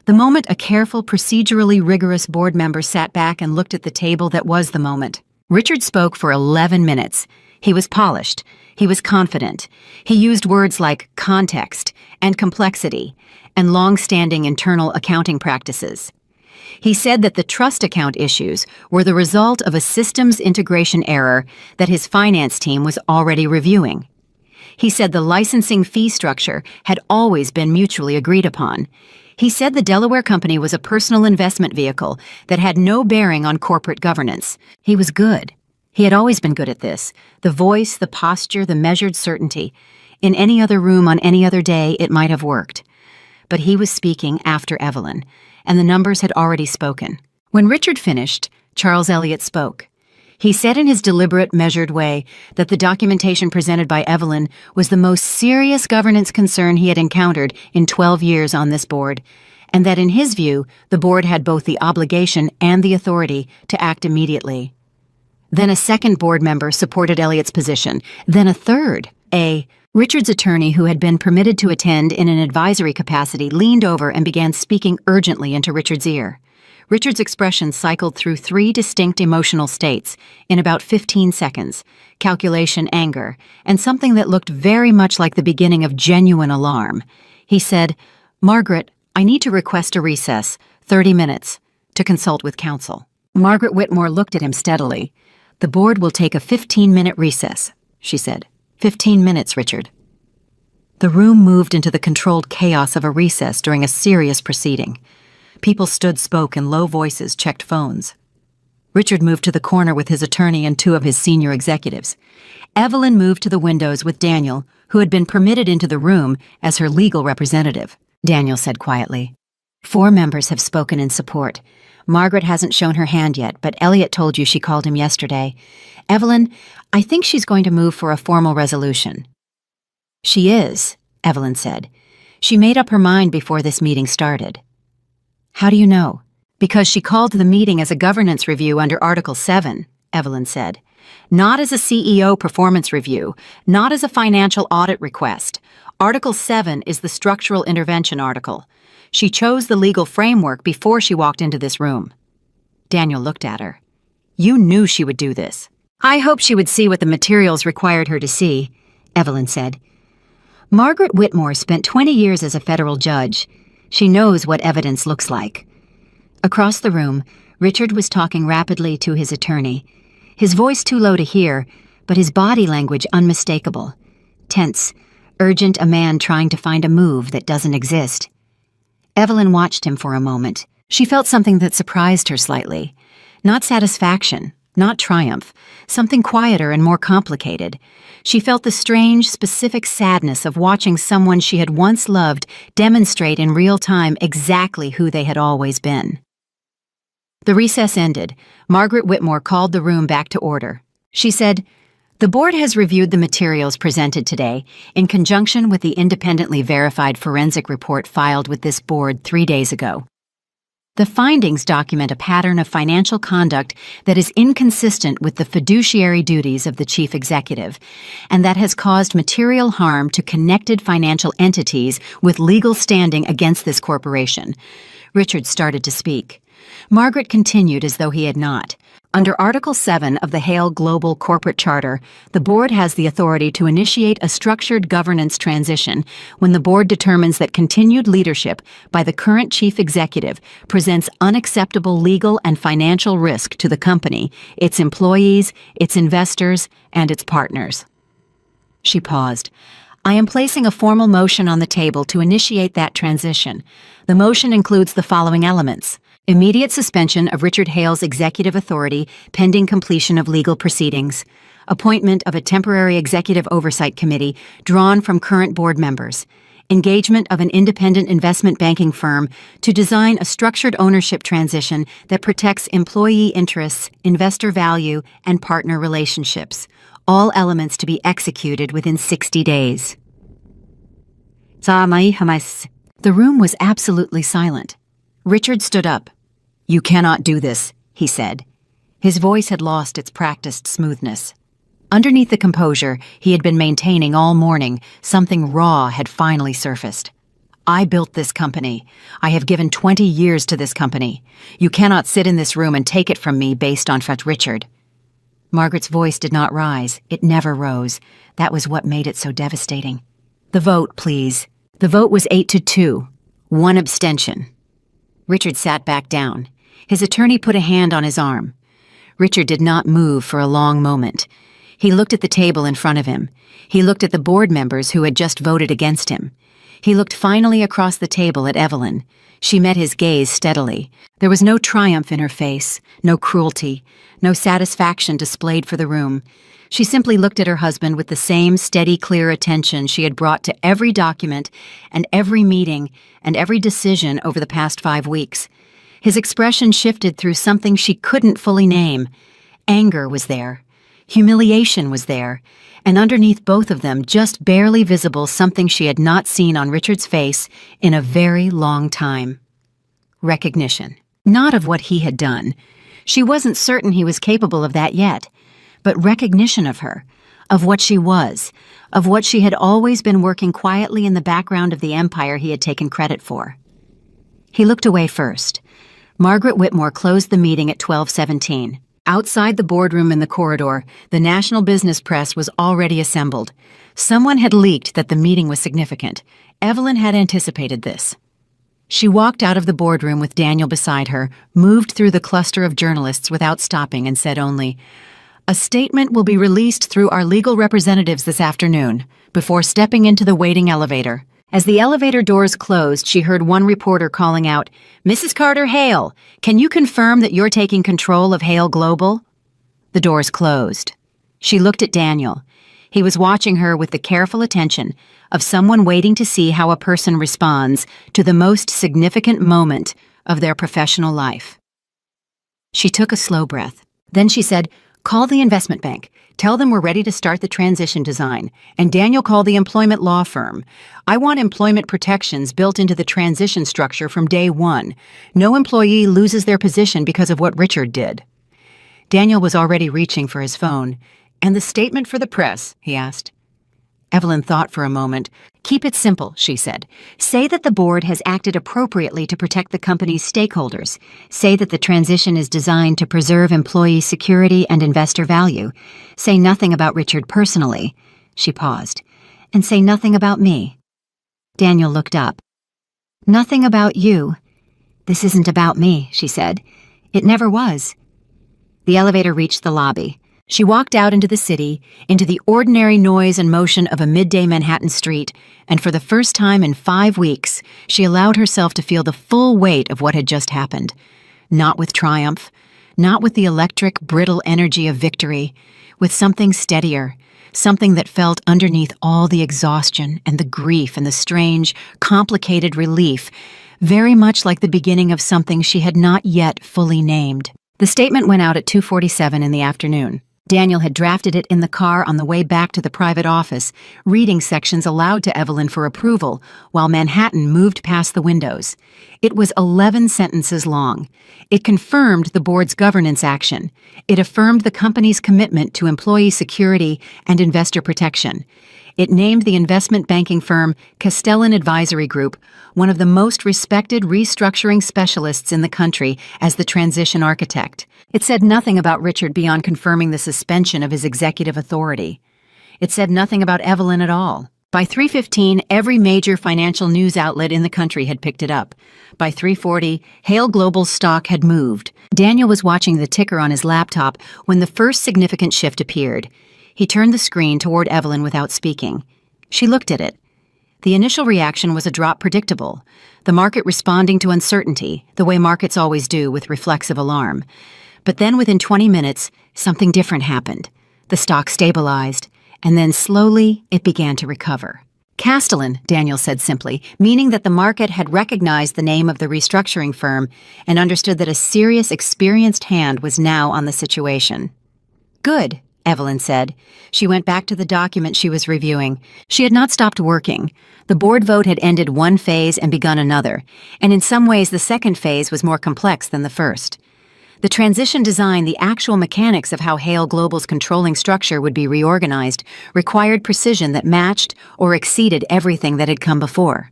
[SPEAKER 1] The moment a careful, procedurally rigorous board member sat back and looked at the table that was the moment. Richard spoke for 11 minutes. He was polished. He was confident. He used words like context and complexity and long-standing internal accounting practices. He said that the trust account issues were the result of a systems integration error that his finance team was already reviewing. He said the licensing fee structure had always been mutually agreed upon. He said the Delaware company was a personal investment vehicle that had no bearing on corporate governance. He was good. He had always been good at this. The voice, the posture, the measured certainty. In any other room on any other day, it might have worked. But he was speaking after Evelyn, and the numbers had already spoken. When Richard finished, Charles Elliott spoke. He said in his deliberate, measured way that the documentation presented by Evelyn was the most serious governance concern he had encountered in 12 years on this board, and that in his view, the board had both the obligation and the authority to act immediately. Then a second board member supported Elliott's position, then a third. Richard's attorney, who had been permitted to attend in an advisory capacity, leaned over and began speaking urgently into Richard's ear. Richard's expression cycled through 3 distinct emotional states in about 15 seconds: calculation, anger, and something that looked very much like the beginning of genuine alarm. He said, "Margaret, I need to request a recess, 30 minutes, to consult with counsel." Margaret Whitmore looked at him steadily. "The board will take a 15-minute recess," she said. 15 minutes, Richard." The room moved into the controlled chaos of a recess during a serious proceeding. People stood, spoke in low voices, checked phones. Richard moved to the corner with his attorney and two of his senior executives. Evelyn moved to the windows with Daniel, who had been permitted into the room as her legal representative. Daniel said quietly, "4 members have spoken in support. Margaret hasn't shown her hand yet, but Elliot told you she called him yesterday. Evelyn, I think she's going to move for a formal resolution." "She is," Evelyn said. "She made up her mind before this meeting started." "How do you know?" "Because she called the meeting as a governance review under Article 7, Evelyn said. "Not as a CEO performance review, not as a financial audit request. Article 7 is the structural intervention article. She chose the legal framework before she walked into this room." Daniel looked at her. "You knew she would do this." "I hoped she would see what the materials required her to see," Evelyn said. "Margaret Whitmore spent 20 years as a federal judge. She knows what evidence looks like." Across the room, Richard was talking rapidly to his attorney. His voice too low to hear, but his body language unmistakable. Tense, urgent, a man trying to find a move that doesn't exist. Evelyn watched him for a moment. She felt something that surprised her slightly. Not satisfaction, not triumph, something quieter and more complicated. She felt the strange, specific sadness of watching someone she had once loved demonstrate in real time exactly who they had always been. The recess ended. Margaret Whitmore called the room back to order. She said, "The board has reviewed the materials presented today in conjunction with the independently verified forensic report filed with this board 3 days ago. The findings document a pattern of financial conduct that is inconsistent with the fiduciary duties of the chief executive, and that has caused material harm to connected financial entities with legal standing against this corporation." Richard started to speak. Margaret continued as though he had not. "Under Article 7 of the Hale Global Corporate Charter, the board has the authority to initiate a structured governance transition when the board determines that continued leadership by the current chief executive presents unacceptable legal and financial risk to the company, its employees, its investors, and its partners." She paused. "I am placing a formal motion on the table to initiate that transition. The motion includes the following elements: immediate suspension of Richard Hale's executive authority pending completion of legal proceedings, appointment of a temporary executive oversight committee drawn from current board members, engagement of an independent investment banking firm to design a structured ownership transition that protects employee interests, investor value, and partner relationships, all elements to be executed within 60 days. The room was absolutely silent. Richard stood up. "You cannot do this," he said. His voice had lost its practiced smoothness. Underneath the composure he had been maintaining all morning, something raw had finally surfaced. "I built this company. I have given 20 years to this company. You cannot sit in this room and take it from me based on such." Richard. Margaret's voice did not rise. It never rose. That was what made it so devastating. "The vote, please." The vote was 8-2. 1 abstention. Richard sat back down. His attorney put a hand on his arm. Richard did not move for a long moment. He looked at the table in front of him. He looked at the board members who had just voted against him. He looked finally across the table at Evelyn. She met his gaze steadily. There was no triumph in her face, no cruelty, no satisfaction displayed for the room. She simply looked at her husband with the same steady, clear attention she had brought to every document and every meeting and every decision over the past 5 weeks. His expression shifted through something she couldn't fully name. Anger was there. Humiliation was there. And underneath both of them, just barely visible, something she had not seen on Richard's face in a very long time. Recognition. Not of what he had done. She wasn't certain he was capable of that yet. But recognition of her, of what she was, of what she had always been working quietly in the background of the empire he had taken credit for. He looked away first. Margaret Whitmore closed the meeting at 12:17. Outside the boardroom in the corridor, the national business press was already assembled. Someone had leaked that the meeting was significant. Evelyn had anticipated this. She walked out of the boardroom with Daniel beside her, moved through the cluster of journalists without stopping, and said only, A statement will be released through our legal representatives this afternoon, before stepping into the waiting elevator. As the elevator doors closed, she heard one reporter calling out, "Mrs. Carter Hale, can you confirm that you're taking control of Hale Global?" The doors closed. She looked at Daniel. He was watching her with the careful attention of someone waiting to see how a person responds to the most significant moment of their professional life. She took a slow breath. Then she said, "Call the investment bank. Tell them we're ready to start the transition design. And Daniel, call the employment law firm. I want employment protections built into the transition structure from day one. No employee loses their position because of what Richard did." Daniel was already reaching for his phone. "And the statement for the press?" he asked. Evelyn thought for a moment. "Keep it simple," she said. "Say that the board has acted appropriately to protect the company's stakeholders. Say that the transition is designed to preserve employee security and investor value. Say nothing about Richard personally." She paused. "And say nothing about me." Daniel looked up. "Nothing about you. This isn't about me," she said. "It never was." The elevator reached the lobby. She walked out into the city, into the ordinary noise and motion of a midday Manhattan street, and for the first time in 5 weeks, she allowed herself to feel the full weight of what had just happened. Not with triumph, not with the electric, brittle energy of victory, with something steadier, something that felt underneath all the exhaustion and the grief and the strange, complicated relief, very much like the beginning of something she had not yet fully named. The statement went out at 2:47 in the afternoon. Daniel had drafted it in the car on the way back to the private office, reading sections aloud to Evelyn for approval, while Manhattan moved past the windows. It was 11 sentences long. It confirmed the board's governance action. It affirmed the company's commitment to employee security and investor protection. It named the investment banking firm Castellan Advisory Group, one of the most respected restructuring specialists in the country, as the transition architect. It said nothing about Richard beyond confirming the suspension of his executive authority. It said nothing about Evelyn at all. By 3:15, every major financial news outlet in the country had picked it up. By 3:40, Hale Global's stock had moved. Daniel was watching the ticker on his laptop when the first significant shift appeared. He turned the screen toward Evelyn without speaking. She looked at it. The initial reaction was a drop predictable, the market responding to uncertainty, the way markets always do with reflexive alarm. But then within 20 minutes, something different happened. The stock stabilized, and then slowly it began to recover. Castellan, Daniel said simply, meaning that the market had recognized the name of the restructuring firm and understood that a serious, experienced hand was now on the situation. "Good," Evelyn said. She went back to the document she was reviewing. She had not stopped working. The board vote had ended one phase and begun another, and in some ways the second phase was more complex than the first. The transition design, the actual mechanics of how Hale Global's controlling structure would be reorganized, required precision that matched or exceeded everything that had come before.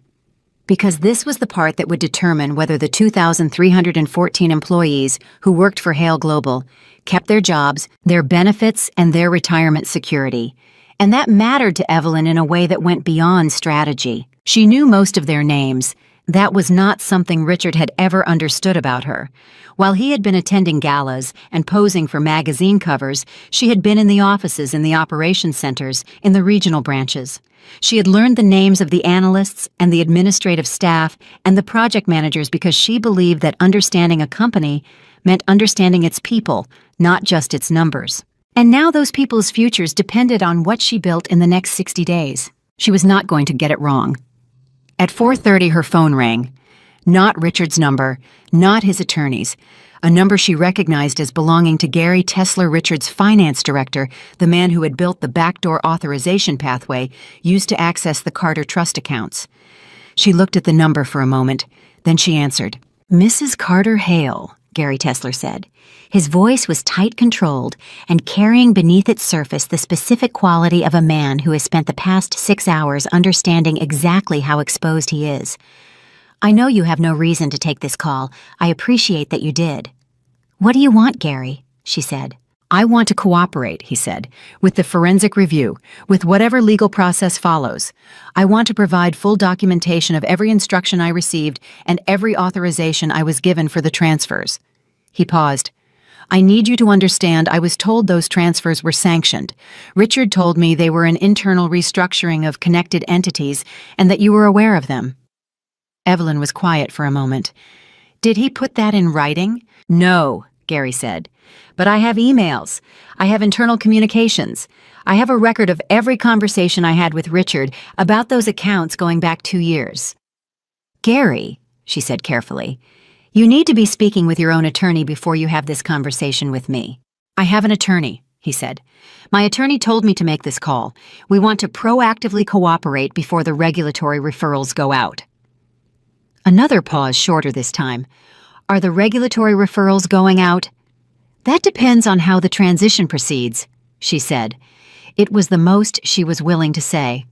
[SPEAKER 1] Because this was the part that would determine whether the 2,314 employees who worked for Hale Global kept their jobs, their benefits, and their retirement security. And that mattered to Evelyn in a way that went beyond strategy. She knew most of their names. That was not something Richard had ever understood about her. While he had been attending galas and posing for magazine covers, she had been in the offices, in the operations centers, in the regional branches. She had learned the names of the analysts and the administrative staff and the project managers because she believed that understanding a company meant understanding its people, not just its numbers. And now those people's futures depended on what she built in the next 60 days. She was not going to get it wrong. At 4:30, her phone rang. Not Richard's number, not his attorney's. A number she recognized as belonging to Gary Tesler, Richard's finance director, the man who had built the backdoor authorization pathway used to access the Carter Trust accounts. She looked at the number for a moment, then she answered. "Mrs. Carter Hale," Gary Tesler said. His voice was tight-controlled and carrying beneath its surface the specific quality of a man who has spent the past 6 hours understanding exactly how exposed he is. "I know you have no reason to take this call. I appreciate that you did." "What do you want, Gary?" she said. "I want to cooperate," he said, "with the forensic review, with whatever legal process follows. I want to provide full documentation of every instruction I received and every authorization I was given for the transfers." He paused. I need you to understand I was told those transfers were sanctioned. Richard told me they were an internal restructuring of connected entities and that you were aware of them." Evelyn was quiet for a moment. "Did he put that in writing?" "No," Gary said. "But I have emails. I have internal communications. I have a record of every conversation I had with Richard about those accounts going back 2 years." "Gary," she said carefully, "you need to be speaking with your own attorney before you have this conversation with me." "I have an attorney," he said. "My attorney told me to make this call. We want to proactively cooperate before the regulatory referrals go out." Another pause, shorter this time. "Are the regulatory referrals going out?" "That depends on how the transition proceeds," she said. It was the most she was willing to say.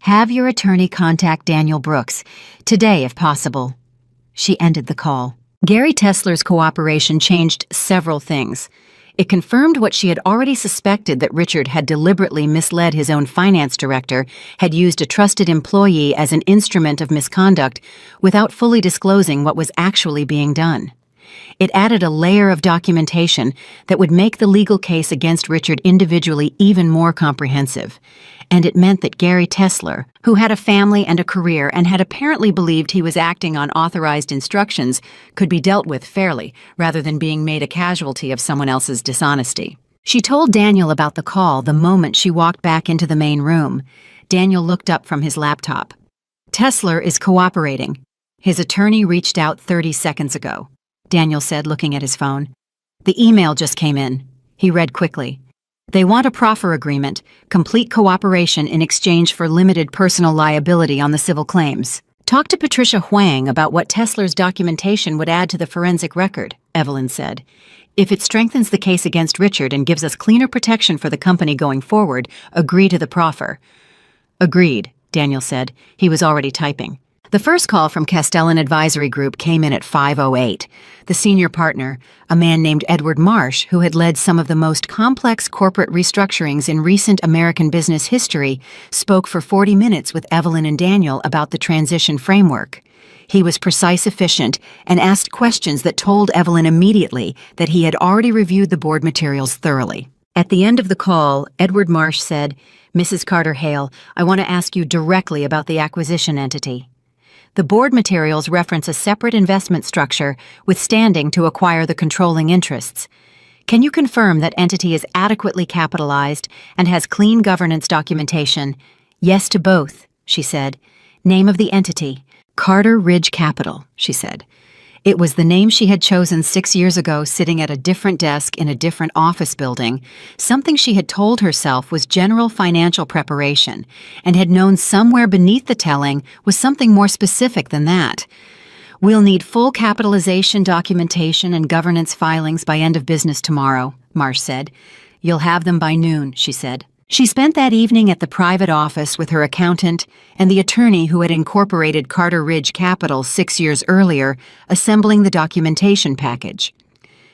[SPEAKER 1] "Have your attorney contact Daniel Brooks, today if possible." She ended the call. Gary Tesler's cooperation changed several things. It confirmed what she had already suspected, that Richard had deliberately misled his own finance director, had used a trusted employee as an instrument of misconduct without fully disclosing what was actually being done. It added a layer of documentation that would make the legal case against Richard individually even more comprehensive. And it meant that Gary Tesler, who had a family and a career and had apparently believed he was acting on authorized instructions, could be dealt with fairly, rather than being made a casualty of someone else's dishonesty. She told Daniel about the call the moment she walked back into the main room. Daniel looked up from his laptop. "Tesler is cooperating. His attorney reached out 30 seconds ago," Daniel said, looking at his phone. "The email just came in." He read quickly. "They want a proffer agreement, complete cooperation in exchange for limited personal liability on the civil claims. Talk to Patricia Huang about what Tesler's documentation would add to the forensic record," Evelyn said. "If it strengthens the case against Richard and gives us cleaner protection for the company going forward, agree to the proffer." "Agreed," Daniel said. He was already typing. The first call from Castellan Advisory Group came in at 5:08. The senior partner, a man named Edward Marsh, who had led some of the most complex corporate restructurings in recent American business history, spoke for 40 minutes with Evelyn and Daniel about the transition framework. He was precise, efficient, and asked questions that told Evelyn immediately that he had already reviewed the board materials thoroughly. At the end of the call, Edward Marsh said, "Mrs. Carter-Hale, I want to ask you directly about the acquisition entity. The board materials reference a separate investment structure with standing to acquire the controlling interests. Can you confirm that entity is adequately capitalized and has clean governance documentation?" "Yes to both," she said. "Name of the entity?" "Carter Ridge Capital," she said. It was the name she had chosen 6 years ago, sitting at a different desk in a different office building, something she had told herself was general financial preparation, and had known somewhere beneath the telling was something more specific than that. "We'll need full capitalization documentation and governance filings by end of business tomorrow," Marsh said. "You'll have them by noon," she said. She spent that evening at the private office with her accountant and the attorney who had incorporated Carter Ridge Capital 6 years earlier, assembling the documentation package.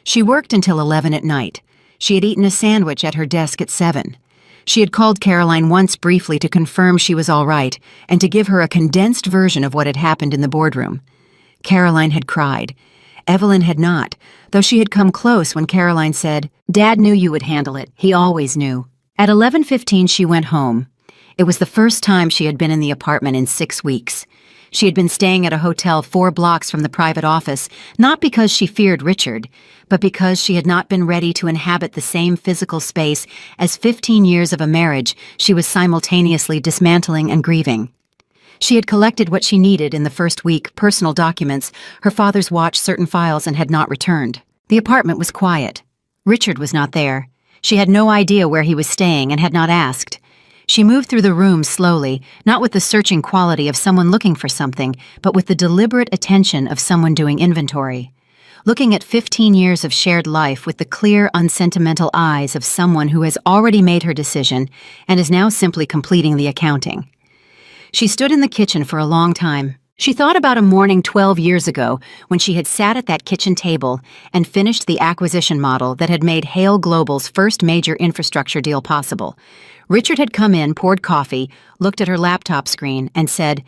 [SPEAKER 1] She worked until 11 at night. She had eaten a sandwich at her desk at 7. She had called Caroline once briefly to confirm she was all right and to give her a condensed version of what had happened in the boardroom. Caroline had cried. Evelyn had not, though she had come close when Caroline said, "Dad knew you would handle it. He always knew." At 11:15 she went home. It was the first time she had been in the apartment in 6 weeks. She had been staying at a hotel 4 blocks from the private office, not because she feared Richard, but because she had not been ready to inhabit the same physical space as 15 years of a marriage she was simultaneously dismantling and grieving. She had collected what she needed in the first week, personal documents, her father's watch, certain files, and had not returned. The apartment was quiet. Richard was not there. She had no idea where he was staying and had not asked. She moved through the room slowly, not with the searching quality of someone looking for something, but with the deliberate attention of someone doing inventory. Looking at 15 years of shared life with the clear, unsentimental eyes of someone who has already made her decision and is now simply completing the accounting. She stood in the kitchen for a long time. She thought about a morning 12 years ago when she had sat at that kitchen table and finished the acquisition model that had made Hale Global's first major infrastructure deal possible. Richard had come in, poured coffee, looked at her laptop screen, and said,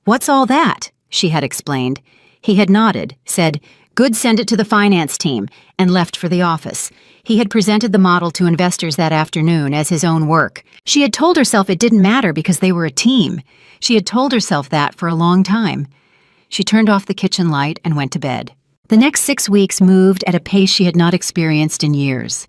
[SPEAKER 1] "What's all that?" She had explained. He had nodded, said, Good send it to the finance team, and left for the office. He had presented the model to investors that afternoon as his own work. She had told herself it didn't matter because they were a team. She had told herself that for a long time. She turned off the kitchen light and went to bed. The next 6 weeks moved at a pace she had not experienced in years.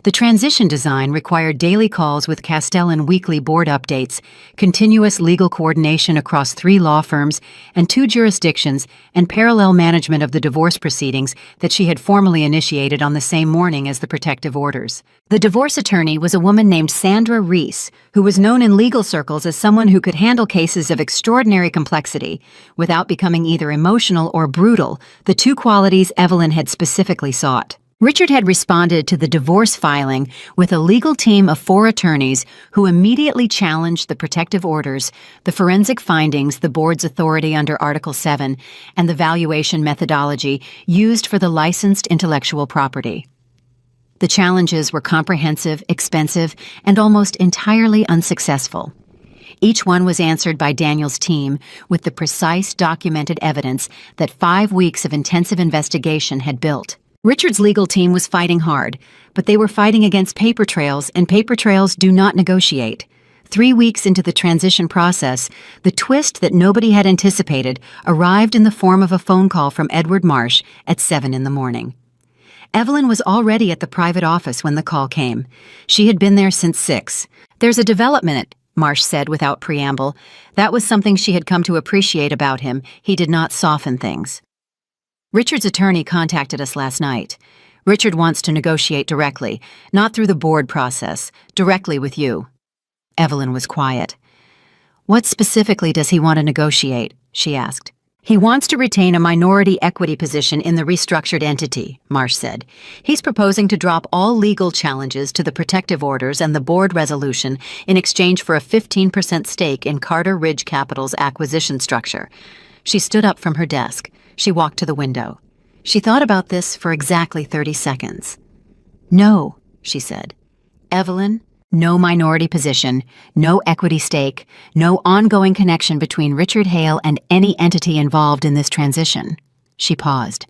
[SPEAKER 1] The transition design required daily calls with Castellan weekly board updates, continuous legal coordination across 3 law firms and 2 jurisdictions, and parallel management of the divorce proceedings that she had formally initiated on the same morning as the protective orders. The divorce attorney was a woman named Sandra Reese, who was known in legal circles as someone who could handle cases of extraordinary complexity without becoming either emotional or brutal, the 2 qualities Evelyn had specifically sought. Richard had responded to the divorce filing with a legal team of 4 attorneys who immediately challenged the protective orders, the forensic findings, the board's authority under Article 7, and the valuation methodology used for the licensed intellectual property. The challenges were comprehensive, expensive, and almost entirely unsuccessful. Each one was answered by Daniel's team with the precise documented evidence that 5 weeks of intensive investigation had built. Richard's legal team was fighting hard, but they were fighting against paper trails, and paper trails do not negotiate. 3 weeks into the transition process, the twist that nobody had anticipated arrived in the form of a phone call from Edward Marsh at 7 in the morning. Evelyn was already at the private office when the call came. She had been there since 6. "There's a development," Marsh said without preamble. That was something she had come to appreciate about him. He did not soften things. "Richard's attorney contacted us last night. Richard wants to negotiate directly, not through the board process, directly with you." Evelyn was quiet. "What specifically does he want to negotiate?" she asked. "He wants to retain a minority equity position in the restructured entity," Marsh said. "He's proposing to drop all legal challenges to the protective orders and the board resolution in exchange for a 15% stake in Carter Ridge Capital's acquisition structure." She stood up from her desk. She walked to the window. She thought about this for exactly 30 seconds. "No," she said. "Evelyn, no minority position, no equity stake, no ongoing connection between Richard Hale and any entity involved in this transition." She paused.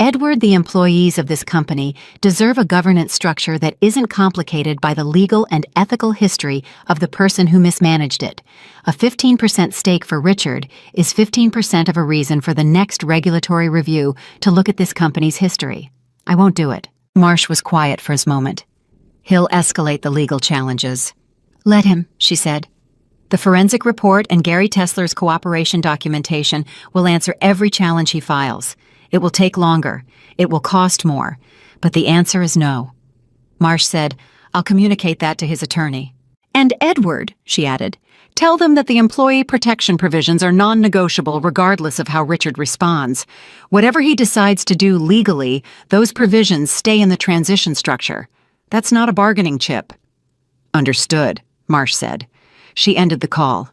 [SPEAKER 1] "Edward, the employees of this company deserve a governance structure that isn't complicated by the legal and ethical history of the person who mismanaged it. A 15% stake for Richard is 15% of a reason for the next regulatory review to look at this company's history. I won't do it." Marsh was quiet for a moment. "He'll escalate the legal challenges." "Let him," she said. "The forensic report and Gary Tesler's cooperation documentation will answer every challenge he files. It will take longer. It will cost more. But the answer is no." Marsh said, "I'll communicate that to his attorney." "And Edward," she added, "tell them that the employee protection provisions are non-negotiable regardless of how Richard responds. Whatever he decides to do legally, those provisions stay in the transition structure. That's not a bargaining chip." "Understood," Marsh said. She ended the call.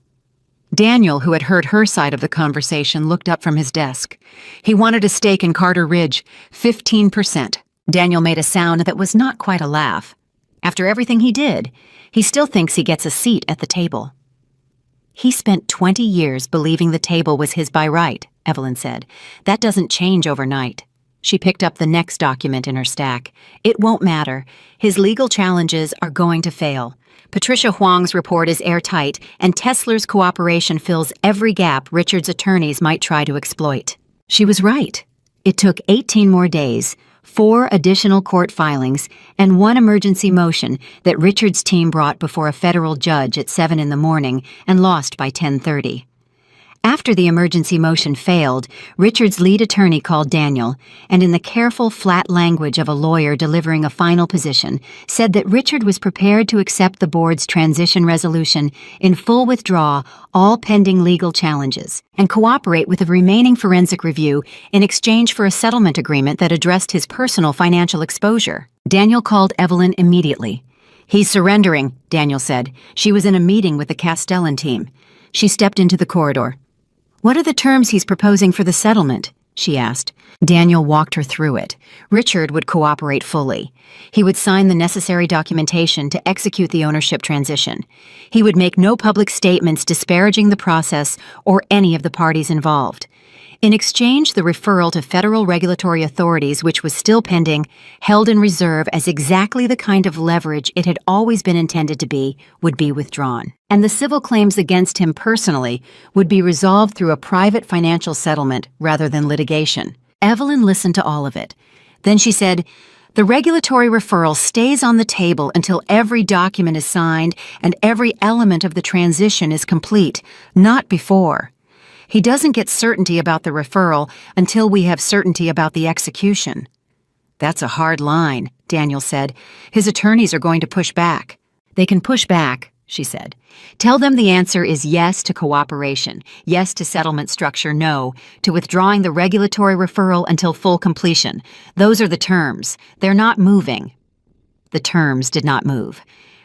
[SPEAKER 1] Daniel, who had heard her side of the conversation, looked up from his desk. He wanted a stake in Carter Ridge, 15%. Daniel made a sound that was not quite a laugh. After everything he did, he still thinks he gets a seat at the table. "He spent 20 years believing the table was his by right," Evelyn said. "That doesn't change overnight." She picked up the next document in her stack. "It won't matter. His legal challenges are going to fail. Patricia Huang's report is airtight, and Tesler's cooperation fills every gap Richard's attorneys might try to exploit." She was right. It took 18 more days, 4 additional court filings, and 1 emergency motion that Richard's team brought before a federal judge at 7 in the morning and lost by 10:30. After the emergency motion failed, Richard's lead attorney called Daniel, and in the careful, flat language of a lawyer delivering a final position, said that Richard was prepared to accept the board's transition resolution in full withdraw all pending legal challenges and cooperate with the remaining forensic review in exchange for a settlement agreement that addressed his personal financial exposure. Daniel called Evelyn immediately. "He's surrendering," Daniel said. She was in a meeting with the Castellan team. She stepped into the corridor. "What are the terms he's proposing for the settlement?" she asked. Daniel walked her through it. Richard would cooperate fully. He would sign the necessary documentation to execute the ownership transition. He would make no public statements disparaging the process or any of the parties involved. In exchange, the referral to federal regulatory authorities, which was still pending, held in reserve as exactly the kind of leverage it had always been intended to be, would be withdrawn. And the civil claims against him personally would be resolved through a private financial settlement rather than litigation. Evelyn listened to all of it. Then she said, "The regulatory referral stays on the table until every document is signed and every element of the transition is complete, not before. He doesn't get certainty about the referral until we have certainty about the execution." "That's a hard line," Daniel said. "His attorneys are going to push back." "They can push back," she said. "Tell them the answer is yes to cooperation, yes to settlement structure, no to withdrawing the regulatory referral until full completion. Those are the terms. They're not moving." The terms did not move.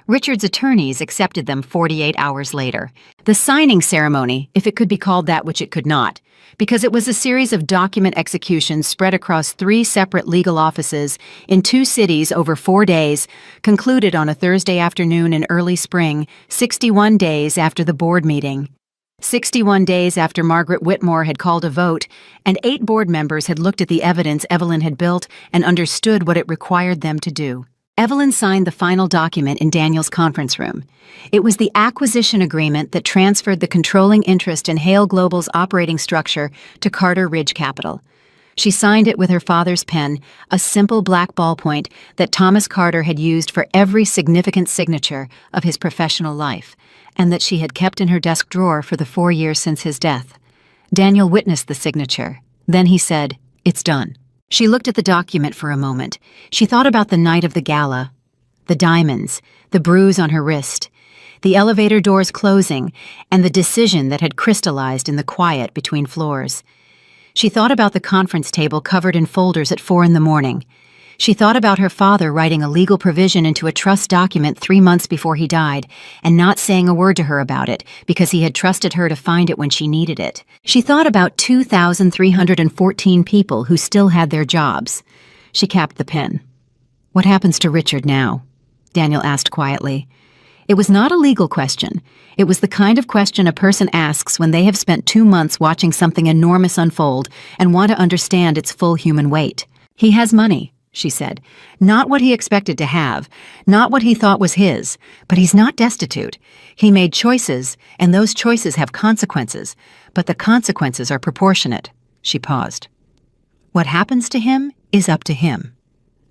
[SPEAKER 1] Richard's attorneys accepted them 48 hours later. The signing ceremony, if it could be called that, which it could not, because it was a series of document executions spread across 3 separate legal offices in 2 cities over 4 days, concluded on a Thursday afternoon in early spring, 61 days after the board meeting. 61 days after Margaret Whitmore had called a vote, and 8 board members had looked at the evidence Evelyn had built and understood what it required them to do. Evelyn signed the final document in Daniel's conference room. It was the acquisition agreement that transferred the controlling interest in Hale Global's operating structure to Carter Ridge Capital. She signed it with her father's pen, a simple black ballpoint that Thomas Carter had used for every significant signature of his professional life, and that she had kept in her desk drawer for the 4 years since his death. Daniel witnessed the signature. Then he said, "It's done." She looked at the document for a moment. She thought about the night of the gala, the diamonds, the bruise on her wrist, the elevator doors closing, and the decision that had crystallized in the quiet between floors. She thought about the conference table covered in folders at 4 in the morning. She thought about her father writing a legal provision into a trust document 3 months before he died and not saying a word to her about it because he had trusted her to find it when she needed it. She thought about 2,314 people who still had their jobs. She capped the pen. "What happens to Richard now?" Daniel asked quietly. It was not a legal question. It was the kind of question a person asks when they have spent 2 months watching something enormous unfold and want to understand its full human weight. "He has money," she said. "Not what he expected to have, not what he thought was his, but he's not destitute. He made choices, and those choices have consequences, but the consequences are proportionate." She paused. "What happens to him is up to him.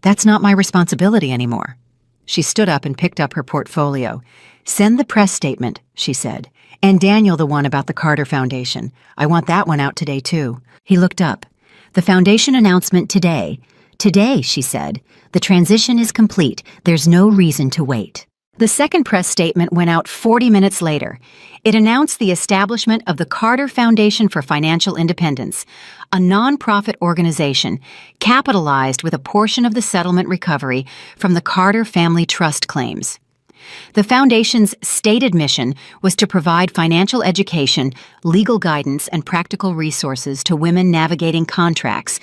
[SPEAKER 1] That's not my responsibility anymore." She stood up and picked up her portfolio. "Send the press statement," she said, "and Daniel the one about the Carter Foundation. I want that one out today, too." He looked up. "The foundation announcement today." "Today," she said. "The transition is complete. There's no reason to wait." The second press statement went out 40 minutes later. It announced the establishment of the Carter Foundation for Financial Independence, a nonprofit organization capitalized with a portion of the settlement recovery from the Carter family trust claims. The foundation's stated mission was to provide financial education, legal guidance, and practical resources to women navigating contracts,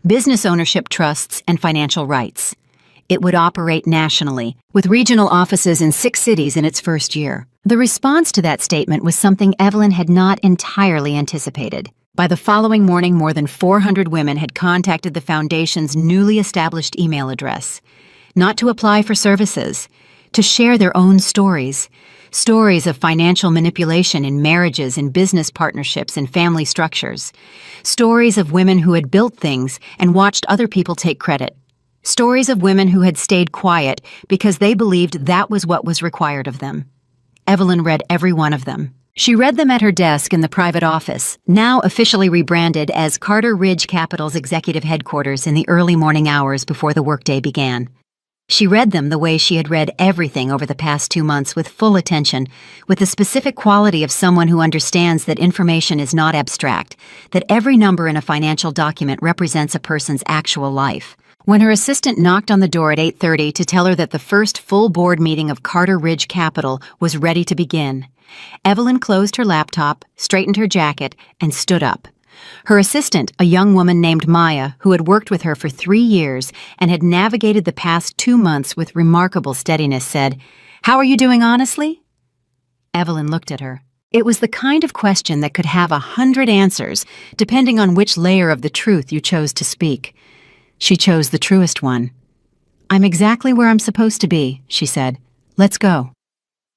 [SPEAKER 1] business ownership trusts, and financial rights. It would operate nationally, with regional offices in 6 cities in its first year. The response to that statement was something Evelyn had not entirely anticipated. By the following morning, more than 400 women had contacted the foundation's newly established email address, not to apply for services, to share their own stories, stories of financial manipulation in marriages and business partnerships and family structures, stories of women who had built things and watched other people take credit, stories of women who had stayed quiet because they believed that was what was required of them. Evelyn read every one of them. She read them at her desk in the private office, now officially rebranded as Carter Ridge Capital's executive headquarters, in the early morning hours before the workday began. She read them the way she had read everything over the past 2 months, with full attention, with the specific quality of someone who understands that information is not abstract, that every number in a financial document represents a person's actual life. When her assistant knocked on the door at 8:30 to tell her that the first full board meeting of Carter Ridge Capital was ready to begin, Evelyn closed her laptop, straightened her jacket, and stood up. Her assistant, a young woman named Maya, who had worked with her for 3 years and had navigated the past 2 months with remarkable steadiness, said, "How are you doing, honestly?" Evelyn looked at her. It was the kind of question that could have 100 answers, depending on which layer of the truth you chose to speak. She chose the truest one. "I'm exactly where I'm supposed to be," she said. "Let's go."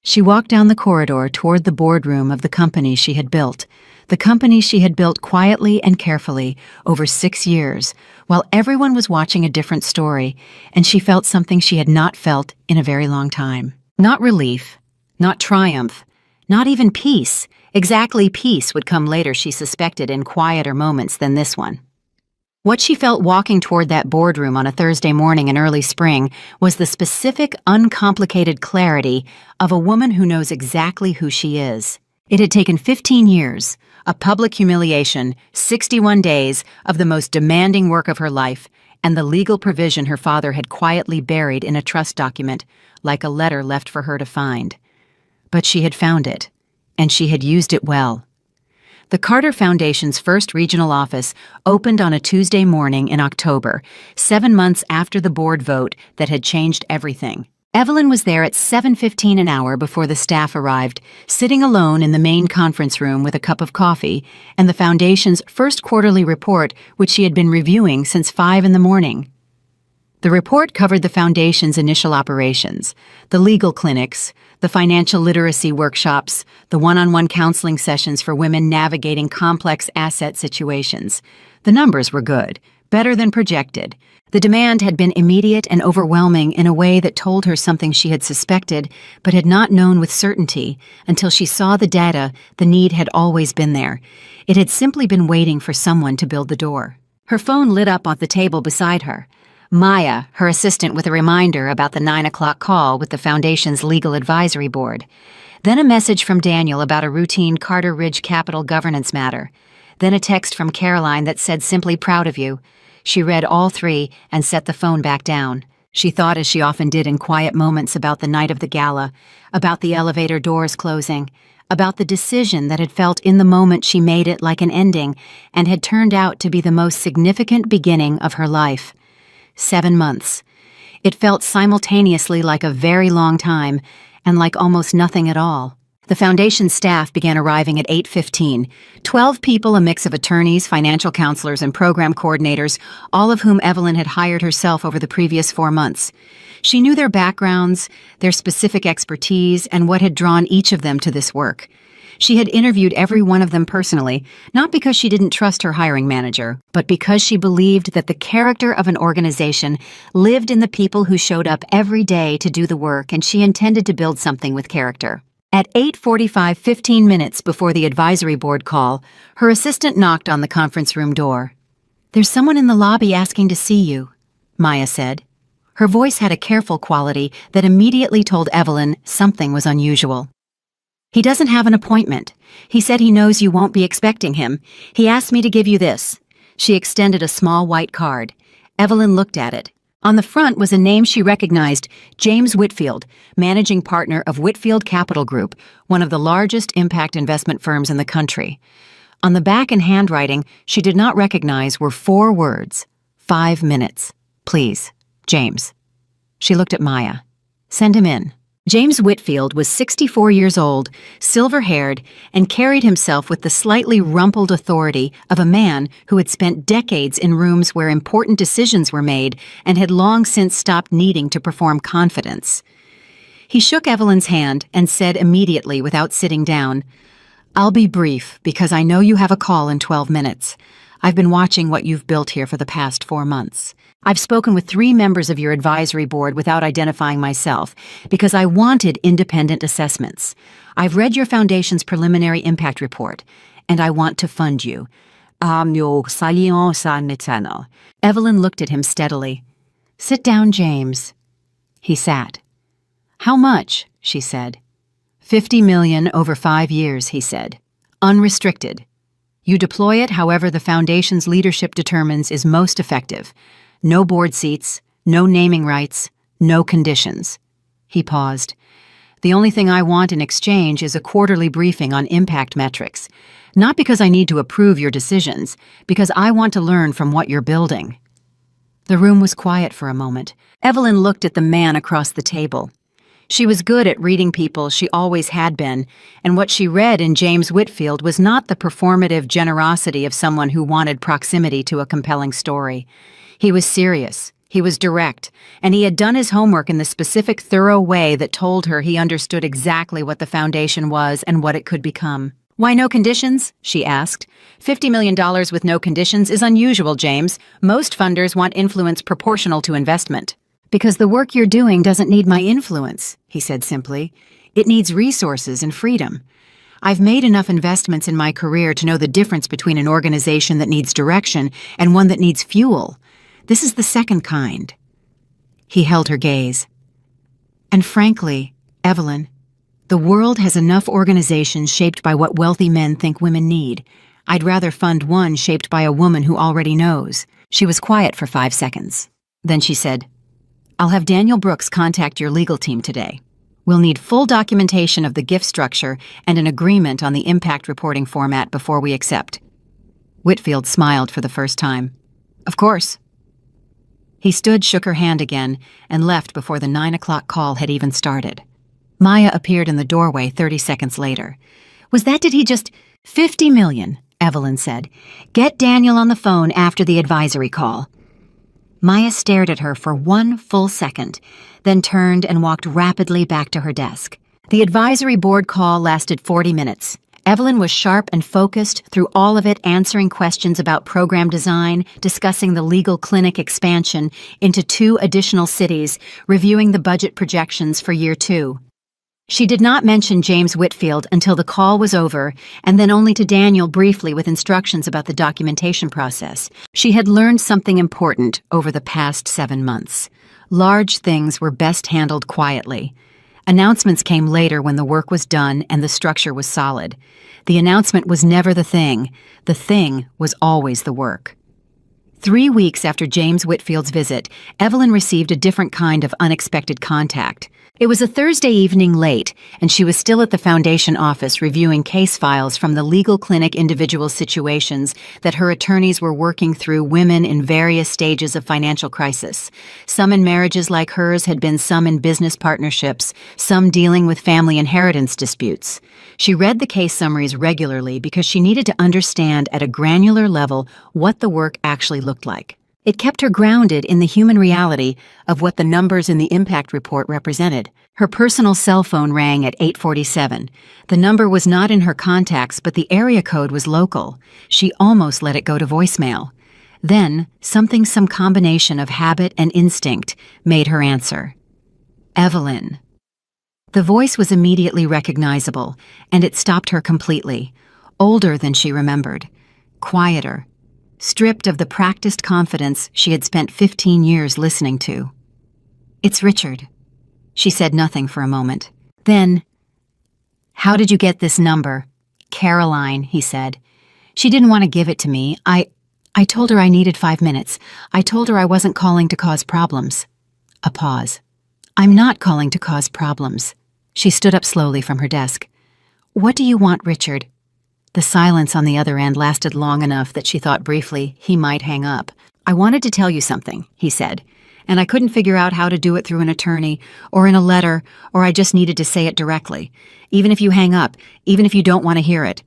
[SPEAKER 1] She walked down the corridor toward the boardroom of the company she had built, the company she had built quietly and carefully over 6 years, while everyone was watching a different story, and she felt something she had not felt in a very long time. Not relief, not triumph, not even peace. Exactly peace would come later, she suspected, in quieter moments than this one. What she felt walking toward that boardroom on a Thursday morning in early spring was the specific, uncomplicated clarity of a woman who knows exactly who she is. It had taken 15 years, a public humiliation, 61 days of the most demanding work of her life, and the legal provision her father had quietly buried in a trust document, like a letter left for her to find. But she had found it, and she had used it well. The Carter Foundation's first regional office opened on a Tuesday morning in October, 7 months after the board vote that had changed everything. Evelyn was there at 7:15 an hour before the staff arrived, sitting alone in the main conference room with a cup of coffee and the Foundation's first quarterly report, which she had been reviewing since 5 in the morning. The report covered the Foundation's initial operations, the legal clinics, the financial literacy workshops, the one-on-one counseling sessions for women navigating complex asset situations. The numbers were good, better than projected. The demand had been immediate and overwhelming in a way that told her something she had suspected but had not known with certainty until she saw the data. The need had always been there. It had simply been waiting for someone to build the door. Her phone lit up on the table beside her. Maya, her assistant, with a reminder about the 9 o'clock call with the Foundation's legal advisory board. Then a message from Daniel about a routine Carter Ridge Capital governance matter. Then a text from Caroline that said simply "proud of you." She read all three and set the phone back down. She thought, as she often did in quiet moments, about the night of the gala, about the elevator doors closing, about the decision that had felt in the moment she made it like an ending and had turned out to be the most significant beginning of her life. 7 months. It felt simultaneously like a very long time and like almost nothing at all. The Foundation staff began arriving at 8:15. 12 people, a mix of attorneys, financial counselors, and program coordinators, all of whom Evelyn had hired herself over the previous 4 months. She knew their backgrounds, their specific expertise, and what had drawn each of them to this work. She had interviewed every one of them personally, not because she didn't trust her hiring manager, but because she believed that the character of an organization lived in the people who showed up every day to do the work, and she intended to build something with character. At 8:45, 15 minutes before the advisory board call, her assistant knocked on the conference room door. "There's someone in the lobby asking to see you," Maya said. Her voice had a careful quality that immediately told Evelyn something was unusual. "He doesn't have an appointment. He said he knows you won't be expecting him. He asked me to give you this." She extended a small white card. Evelyn looked at it. On the front was a name she recognized, James Whitfield, managing partner of Whitfield Capital Group, one of the largest impact investment firms in the country. On the back, in handwriting she did not recognize, were 4 words: 5 minutes. "Please, James." She looked at Maya. "Send him in." James Whitfield was 64 years old, silver-haired, and carried himself with the slightly rumpled authority of a man who had spent decades in rooms where important decisions were made and had long since stopped needing to perform confidence. He shook Evelyn's hand and said immediately, without sitting down, "I'll be brief because I know you have a call in 12 minutes. I've been watching what you've built here for the past 4 months. I've spoken with 3 members of your advisory board without identifying myself because I wanted independent assessments. I've read your Foundation's preliminary impact report, and I want to fund you." Evelyn looked at him steadily. "Sit down, James." He sat. "How much?" she said. $50 million over 5 years, he said. "Unrestricted. You deploy it however the Foundation's leadership determines is most effective. No board seats, no naming rights, no conditions." He paused. "The only thing I want in exchange is a quarterly briefing on impact metrics. Not because I need to approve your decisions, because I want to learn from what you're building." The room was quiet for a moment. Evelyn looked at the man across the table. She was good at reading people, she always had been, and what she read in James Whitfield was not the performative generosity of someone who wanted proximity to a compelling story. He was serious, he was direct, and he had done his homework in the specific, thorough way that told her he understood exactly what the foundation was and what it could become. "Why no conditions?" she asked. $50 million with no conditions is unusual, James. Most funders want influence proportional to investment. "Because the work you're doing doesn't need my influence," he said simply. "It needs resources and freedom. I've made enough investments in my career to know the difference between an organization that needs direction and one that needs fuel. This is the second kind." He held her gaze. "And frankly, Evelyn, the world has enough organizations shaped by what wealthy men think women need. I'd rather fund one shaped by a woman who already knows." She was quiet for 5 seconds. Then she said, "I'll have Daniel Brooks contact your legal team today. We'll need full documentation of the gift structure and an agreement on the impact reporting format before we accept." Whitfield smiled for the first time. "Of course." He stood, shook her hand again, and left before the 9 o'clock call had even started. Maya appeared in the doorway 30 seconds later. Did he just— $50 million, Evelyn said. "Get Daniel on the phone after the advisory call." Maya stared at her for 1 full second, then turned and walked rapidly back to her desk. The advisory board call lasted 40 minutes. Evelyn was sharp and focused through all of it, answering questions about program design, discussing the legal clinic expansion into 2 additional cities, reviewing the budget projections for year 2. She did not mention James Whitfield until the call was over, and then only to Daniel briefly with instructions about the documentation process. She had learned something important over the past 7 months. Large things were best handled quietly. Announcements came later when the work was done and the structure was solid. The announcement was never the thing. The thing was always the work. 3 weeks after James Whitfield's visit, Evelyn received a different kind of unexpected contact. It was a Thursday evening late, and she was still at the foundation office reviewing case files from the legal clinic individual situations that her attorneys were working through women in various stages of financial crisis. Some in marriages like hers had been, some in business partnerships, some dealing with family inheritance disputes. She read the case summaries regularly because she needed to understand at a granular level what the work actually looked like. It kept her grounded in the human reality of what the numbers in the impact report represented. Her personal cell phone rang at 8:47. The number was not in her contacts, but the area code was local. She almost let it go to voicemail. Then, some combination of habit and instinct made her answer. "Evelyn." The voice was immediately recognizable, and it stopped her completely. Older than she remembered. Quieter. Stripped of the practiced confidence she had spent 15 years listening to. "It's Richard." She said nothing for a moment. Then, "How did you get this number?" "Caroline," he said. "She didn't want to give it to me. I told her I needed 5 minutes. I told her I wasn't calling to cause problems." A pause. "I'm not calling to cause problems." She stood up slowly from her desk. "What do you want, Richard?" The silence on the other end lasted long enough that she thought briefly he might hang up. "I wanted to tell you something," he said, "and I couldn't figure out how to do it through an attorney, or in a letter, or I just needed to say it directly. Even if you hang up, even if you don't want to hear it."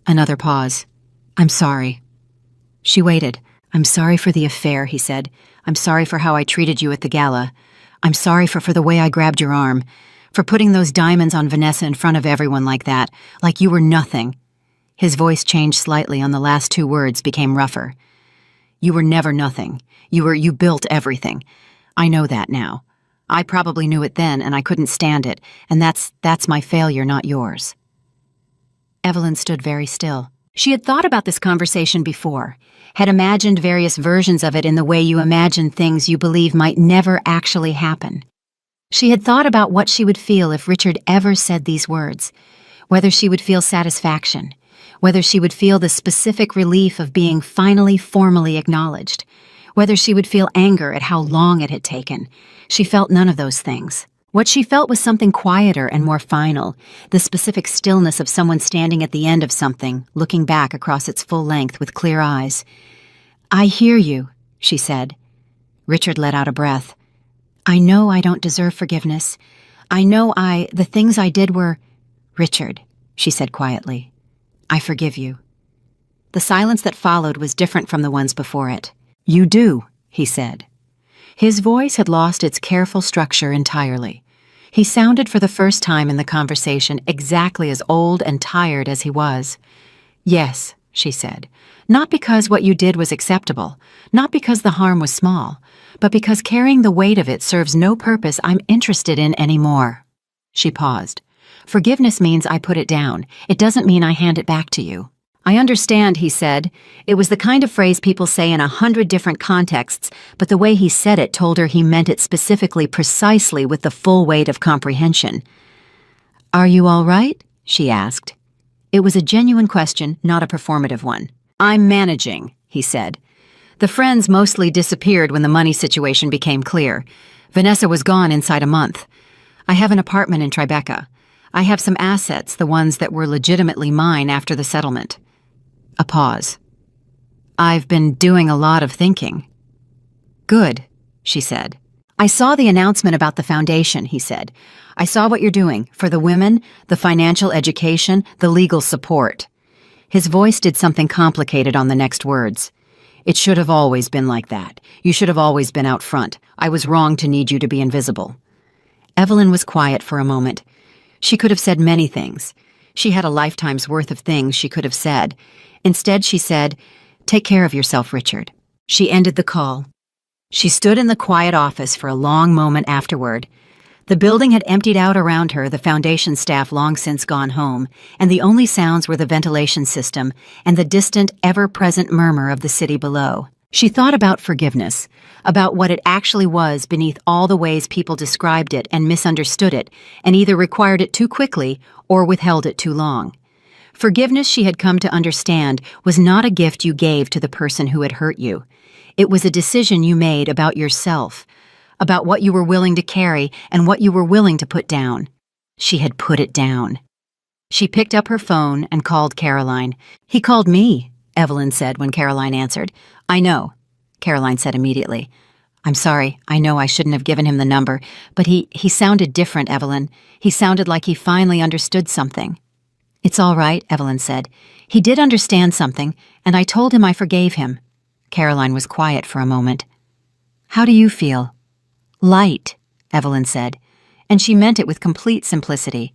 [SPEAKER 1] Another pause. "I'm sorry." She waited. "I'm sorry for the affair," he said. "I'm sorry for how I treated you at the gala. I'm sorry for the way I grabbed your arm, for putting those diamonds on Vanessa in front of everyone like that, like you were nothing." His voice changed slightly on the last 2 words, became rougher. "You were never nothing. You built everything. I know that now. I probably knew it then, and I couldn't stand it, and that's my failure, not yours." Evelyn stood very still. She had thought about this conversation before, had imagined various versions of it in the way you imagine things you believe might never actually happen. She had thought about what she would feel if Richard ever said these words, whether she would feel satisfaction, whether she would feel the specific relief of being finally formally acknowledged, whether she would feel anger at how long it had taken. She felt none of those things. What she felt was something quieter and more final, the specific stillness of someone standing at the end of something, looking back across its full length with clear eyes. "I hear you," she said. Richard let out a breath. "I know I don't deserve forgiveness. The things I did were— Richard, she said quietly, I forgive you. The silence that followed was different from the ones before it. You do, he said. His voice had lost its careful structure entirely. He sounded for the first time in the conversation exactly as old and tired as he was. Yes, she said, not because what you did was acceptable, not because the harm was small, but because carrying the weight of it serves no purpose I'm interested in anymore. She paused. Forgiveness means I put it down. It doesn't mean I hand it back to you. I understand, he said. It was the kind of phrase people say in 100 different contexts, but the way he said it told her he meant it specifically, precisely, with the full weight of comprehension. Are you all right? She asked. It was a genuine question, not a performative one. I'm managing, he said. The friends mostly disappeared when the money situation became clear. Vanessa was gone inside a month. I have an apartment in Tribeca. I have some assets, the ones that were legitimately mine after the settlement. A pause. I've been doing a lot of thinking. Good, she said. I saw the announcement about the foundation, he said. I saw what you're doing for the women, the financial education, the legal support. His voice did something complicated on the next words. It should have always been like that. You should have always been out front. I was wrong to need you to be invisible. Evelyn was quiet for a moment. She could have said many things. She had a lifetime's worth of things she could have said. Instead, she said, Take care of yourself, Richard. She ended the call. She stood in the quiet office for a long moment afterward. The building had emptied out around her, the foundation staff long since gone home, and the only sounds were the ventilation system and the distant, ever-present murmur of the city below. She thought about forgiveness, about what it actually was beneath all the ways people described it and misunderstood it, and either required it too quickly or withheld it too long. Forgiveness, she had come to understand, was not a gift you gave to the person who had hurt you. It was a decision you made about yourself, about what you were willing to carry and what you were willing to put down. She had put it down. She picked up her phone and called Caroline. He called me, Evelyn said when Caroline answered. I know, Caroline said immediately. I'm sorry, I know I shouldn't have given him the number, but he sounded different, Evelyn. He sounded like he finally understood something. It's all right, Evelyn said. He did understand something, and I told him I forgave him. Caroline was quiet for a moment. How do you feel? Light, Evelyn said, and she meant it with complete simplicity.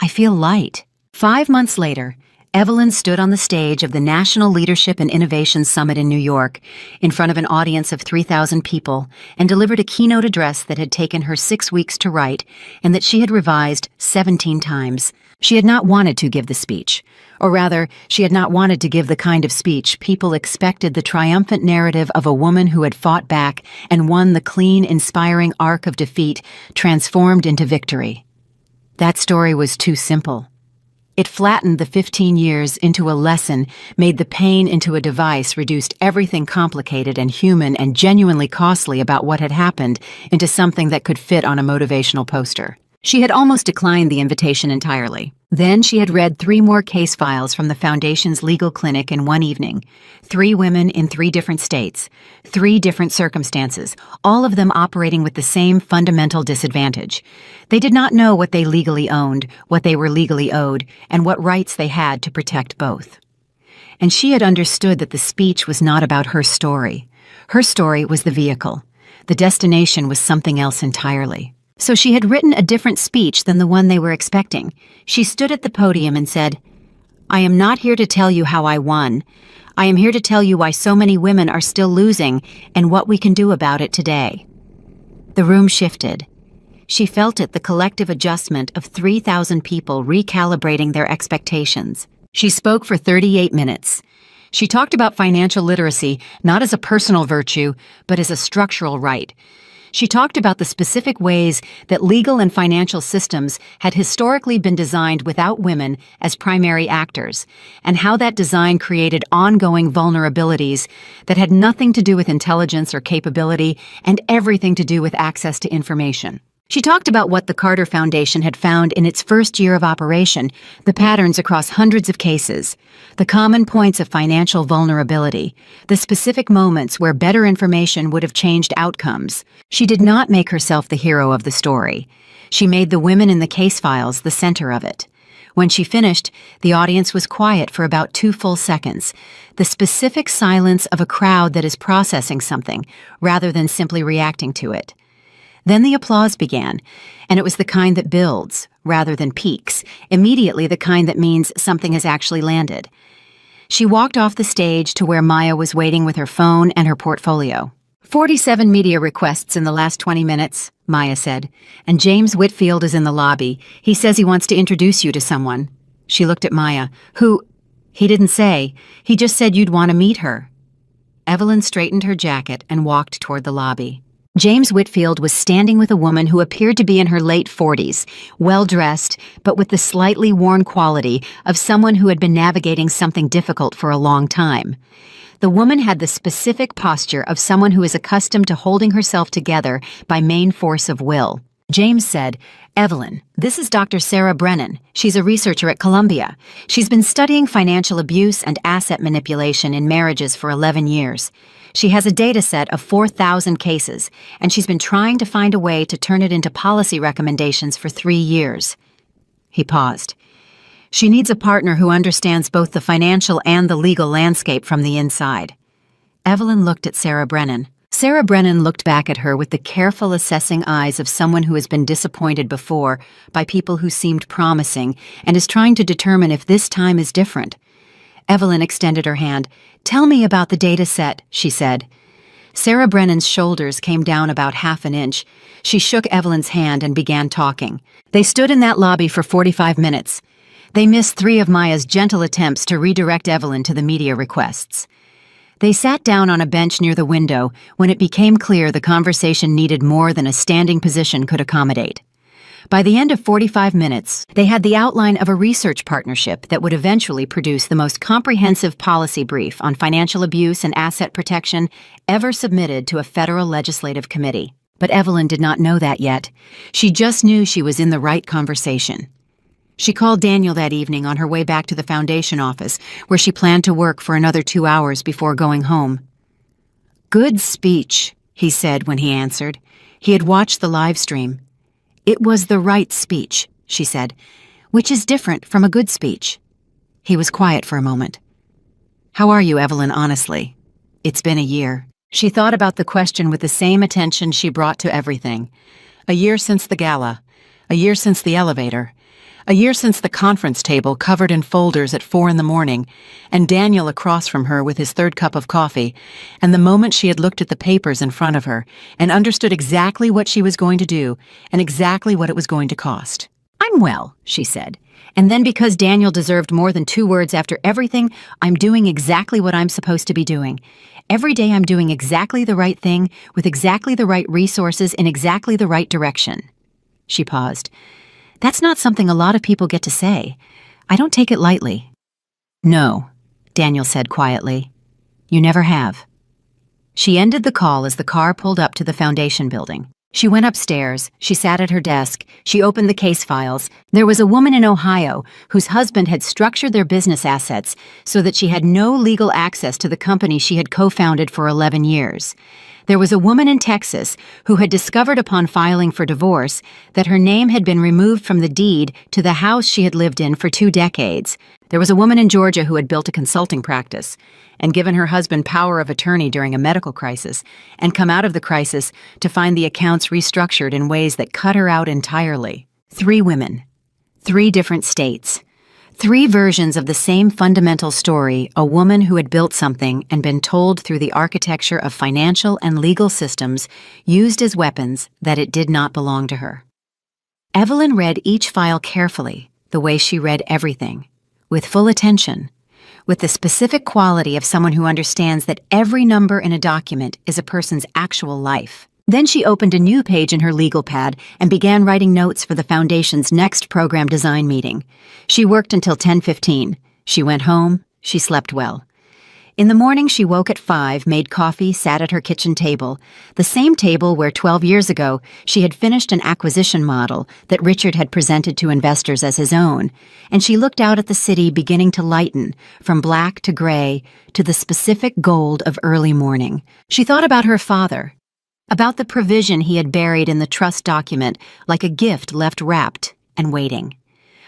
[SPEAKER 1] I feel light. 5 months later, Evelyn stood on the stage of the National Leadership and Innovation Summit in New York, in front of an audience of 3,000 people, and delivered a keynote address that had taken her 6 weeks to write and that she had revised 17 times. She had not wanted to give the speech. Or rather, she had not wanted to give the kind of speech people expected, the triumphant narrative of a woman who had fought back and won the clean, inspiring arc of defeat, transformed into victory. That story was too simple. It flattened the 15 years into a lesson, made the pain into a device, reduced everything complicated and human and genuinely costly about what had happened into something that could fit on a motivational poster. She had almost declined the invitation entirely. Then she had read 3 more case files from the Foundation's legal clinic in one evening. 3 women in 3 different states, 3 different circumstances, all of them operating with the same fundamental disadvantage. They did not know what they legally owned, what they were legally owed, and what rights they had to protect both. And she had understood that the speech was not about her story. Her story was the vehicle. The destination was something else entirely. So she had written a different speech than the one they were expecting. She stood at the podium and said, I am not here to tell you how I won. I am here to tell you why so many women are still losing and what we can do about it today. The room shifted. She felt it, the collective adjustment of 3,000 people recalibrating their expectations. She spoke for 38 minutes. She talked about financial literacy not as a personal virtue, but as a structural right. She talked about the specific ways that legal and financial systems had historically been designed without women as primary actors, and how that design created ongoing vulnerabilities that had nothing to do with intelligence or capability and everything to do with access to information. She talked about what the Carter Foundation had found in its first year of operation, the patterns across hundreds of cases, the common points of financial vulnerability, the specific moments where better information would have changed outcomes. She did not make herself the hero of the story. She made the women in the case files the center of it. When she finished, the audience was quiet for about 2 full seconds, the specific silence of a crowd that is processing something, rather than simply reacting to it. Then the applause began, and it was the kind that builds, rather than peaks, immediately the kind that means something has actually landed. She walked off the stage to where Maya was waiting with her phone and her portfolio. 47 media requests in the last 20 minutes, Maya said, and James Whitfield is in the lobby. He says he wants to introduce you to someone. She looked at Maya. Who? He didn't say. He just said you'd want to meet her. Evelyn straightened her jacket and walked toward the lobby. James Whitfield was standing with a woman who appeared to be in her late 40s, well-dressed, but with the slightly worn quality of someone who had been navigating something difficult for a long time. The woman had the specific posture of someone who is accustomed to holding herself together by main force of will. James said, "Evelyn, this is Dr. Sarah Brennan. She's a researcher at Columbia. She's been studying financial abuse and asset manipulation in marriages for 11 years. She has a data set of 4,000 cases, and she's been trying to find a way to turn it into policy recommendations for 3 years." He paused. "She needs a partner who understands both the financial and the legal landscape from the inside." Evelyn looked at Sarah Brennan. Sarah Brennan looked back at her with the careful assessing eyes of someone who has been disappointed before by people who seemed promising and is trying to determine if this time is different. Evelyn extended her hand. "Tell me about the data set," she said. Sarah Brennan's shoulders came down about half an inch. She shook Evelyn's hand and began talking. They stood in that lobby for 45 minutes. They missed 3 of Maya's gentle attempts to redirect Evelyn to the media requests. They sat down on a bench near the window when it became clear the conversation needed more than a standing position could accommodate. By the end of 45 minutes, they had the outline of a research partnership that would eventually produce the most comprehensive policy brief on financial abuse and asset protection ever submitted to a federal legislative committee. But Evelyn did not know that yet. She just knew she was in the right conversation. She called Daniel that evening on her way back to the foundation office, where she planned to work for another 2 hours before going home. "Good speech," he said when he answered. He had watched the live stream. "It was the right speech," she said, "which is different from a good speech." He was quiet for a moment. "How are you, Evelyn, honestly? It's been a year." She thought about the question with the same attention she brought to everything. A year since the gala. A year since the elevator. A year since the conference table covered in folders at 4 a.m, and Daniel across from her with his 3rd cup of coffee, and the moment she had looked at the papers in front of her and understood exactly what she was going to do and exactly what it was going to cost. "I'm well," she said. "And then because Daniel deserved more than 2 words after everything, I'm doing exactly what I'm supposed to be doing. Every day I'm doing exactly the right thing with exactly the right resources in exactly the right direction." She paused. "That's not something a lot of people get to say. I don't take it lightly." "No," Daniel said quietly. "You never have." She ended the call as the car pulled up to the foundation building. She went upstairs. She sat at her desk. She opened the case files. There was a woman in Ohio whose husband had structured their business assets so that she had no legal access to the company she had co-founded for 11 years. There was a woman in Texas who had discovered upon filing for divorce that her name had been removed from the deed to the house she had lived in for 2 decades. There was a woman in Georgia who had built a consulting practice and given her husband power of attorney during a medical crisis and come out of the crisis to find the accounts restructured in ways that cut her out entirely. 3 women, 3 different states. 3 versions of the same fundamental story, a woman who had built something and been told through the architecture of financial and legal systems used as weapons that it did not belong to her. Evelyn read each file carefully, the way she read everything, with full attention, with the specific quality of someone who understands that every number in a document is a person's actual life. Then she opened a new page in her legal pad and began writing notes for the Foundation's next program design meeting. She worked until 10:15. She went home. She slept well. In the morning, she woke at 5, made coffee, sat at her kitchen table, the same table where 12 years ago she had finished an acquisition model that Richard had presented to investors as his own, and she looked out at the city beginning to lighten, from black to gray to the specific gold of early morning. She thought about her father, about the provision he had buried in the trust document like a gift left wrapped and waiting.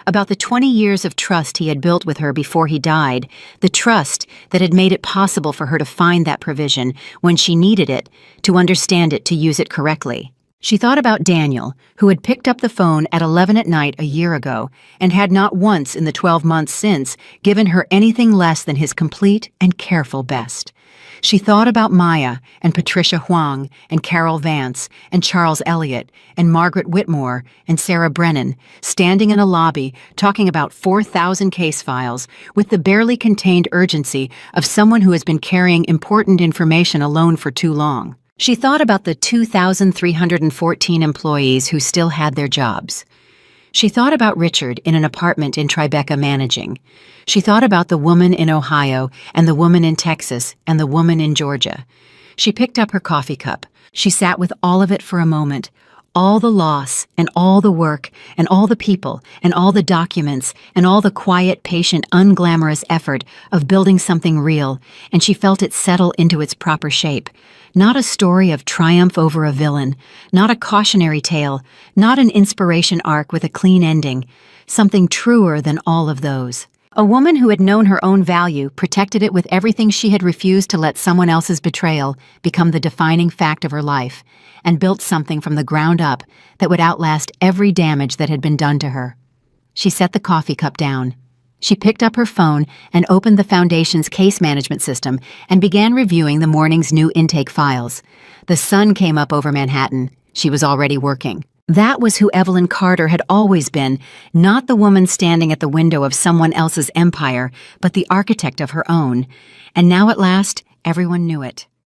[SPEAKER 1] About the 20 years of trust he had built with her before he died, the trust that had made it possible for her to find that provision when she needed it, to understand it, to use it correctly. She thought about Daniel, who had picked up the phone at 11 at night a year ago and had not once in the 12 months since given her anything less than his complete and careful best. She thought about Maya and Patricia Huang and Carol Vance and Charles Elliott and Margaret Whitmore and Sarah Brennan standing in a lobby talking about 4,000 case files with the barely contained urgency of someone who has been carrying important information alone for too long. She thought about the 2,314 employees who still had their jobs. She thought about Richard in an apartment in Tribeca managing. She thought about the woman in Ohio and the woman in Texas and the woman in Georgia. She picked up her coffee cup. She sat with all of it for a moment, all the loss and all the work and all the people and all the documents and all the quiet, patient, unglamorous effort of building something real, and she felt it settle into its proper shape. Not a story of triumph over a villain, not a cautionary tale, not an inspiration arc with a clean ending, something truer than all of those. A woman who had known her own value, protected it with everything she had refused to let someone else's betrayal become the defining fact of her life, and built something from the ground up that would outlast every damage that had been done to her. She set the coffee cup down. She picked up her phone and opened the Foundation's case management system and began reviewing the morning's new intake files. The sun came up over Manhattan. She was already working. That was who Evelyn Carter had always been, not the woman standing at the window of someone else's empire, but the architect of her own. And now at last, everyone knew it.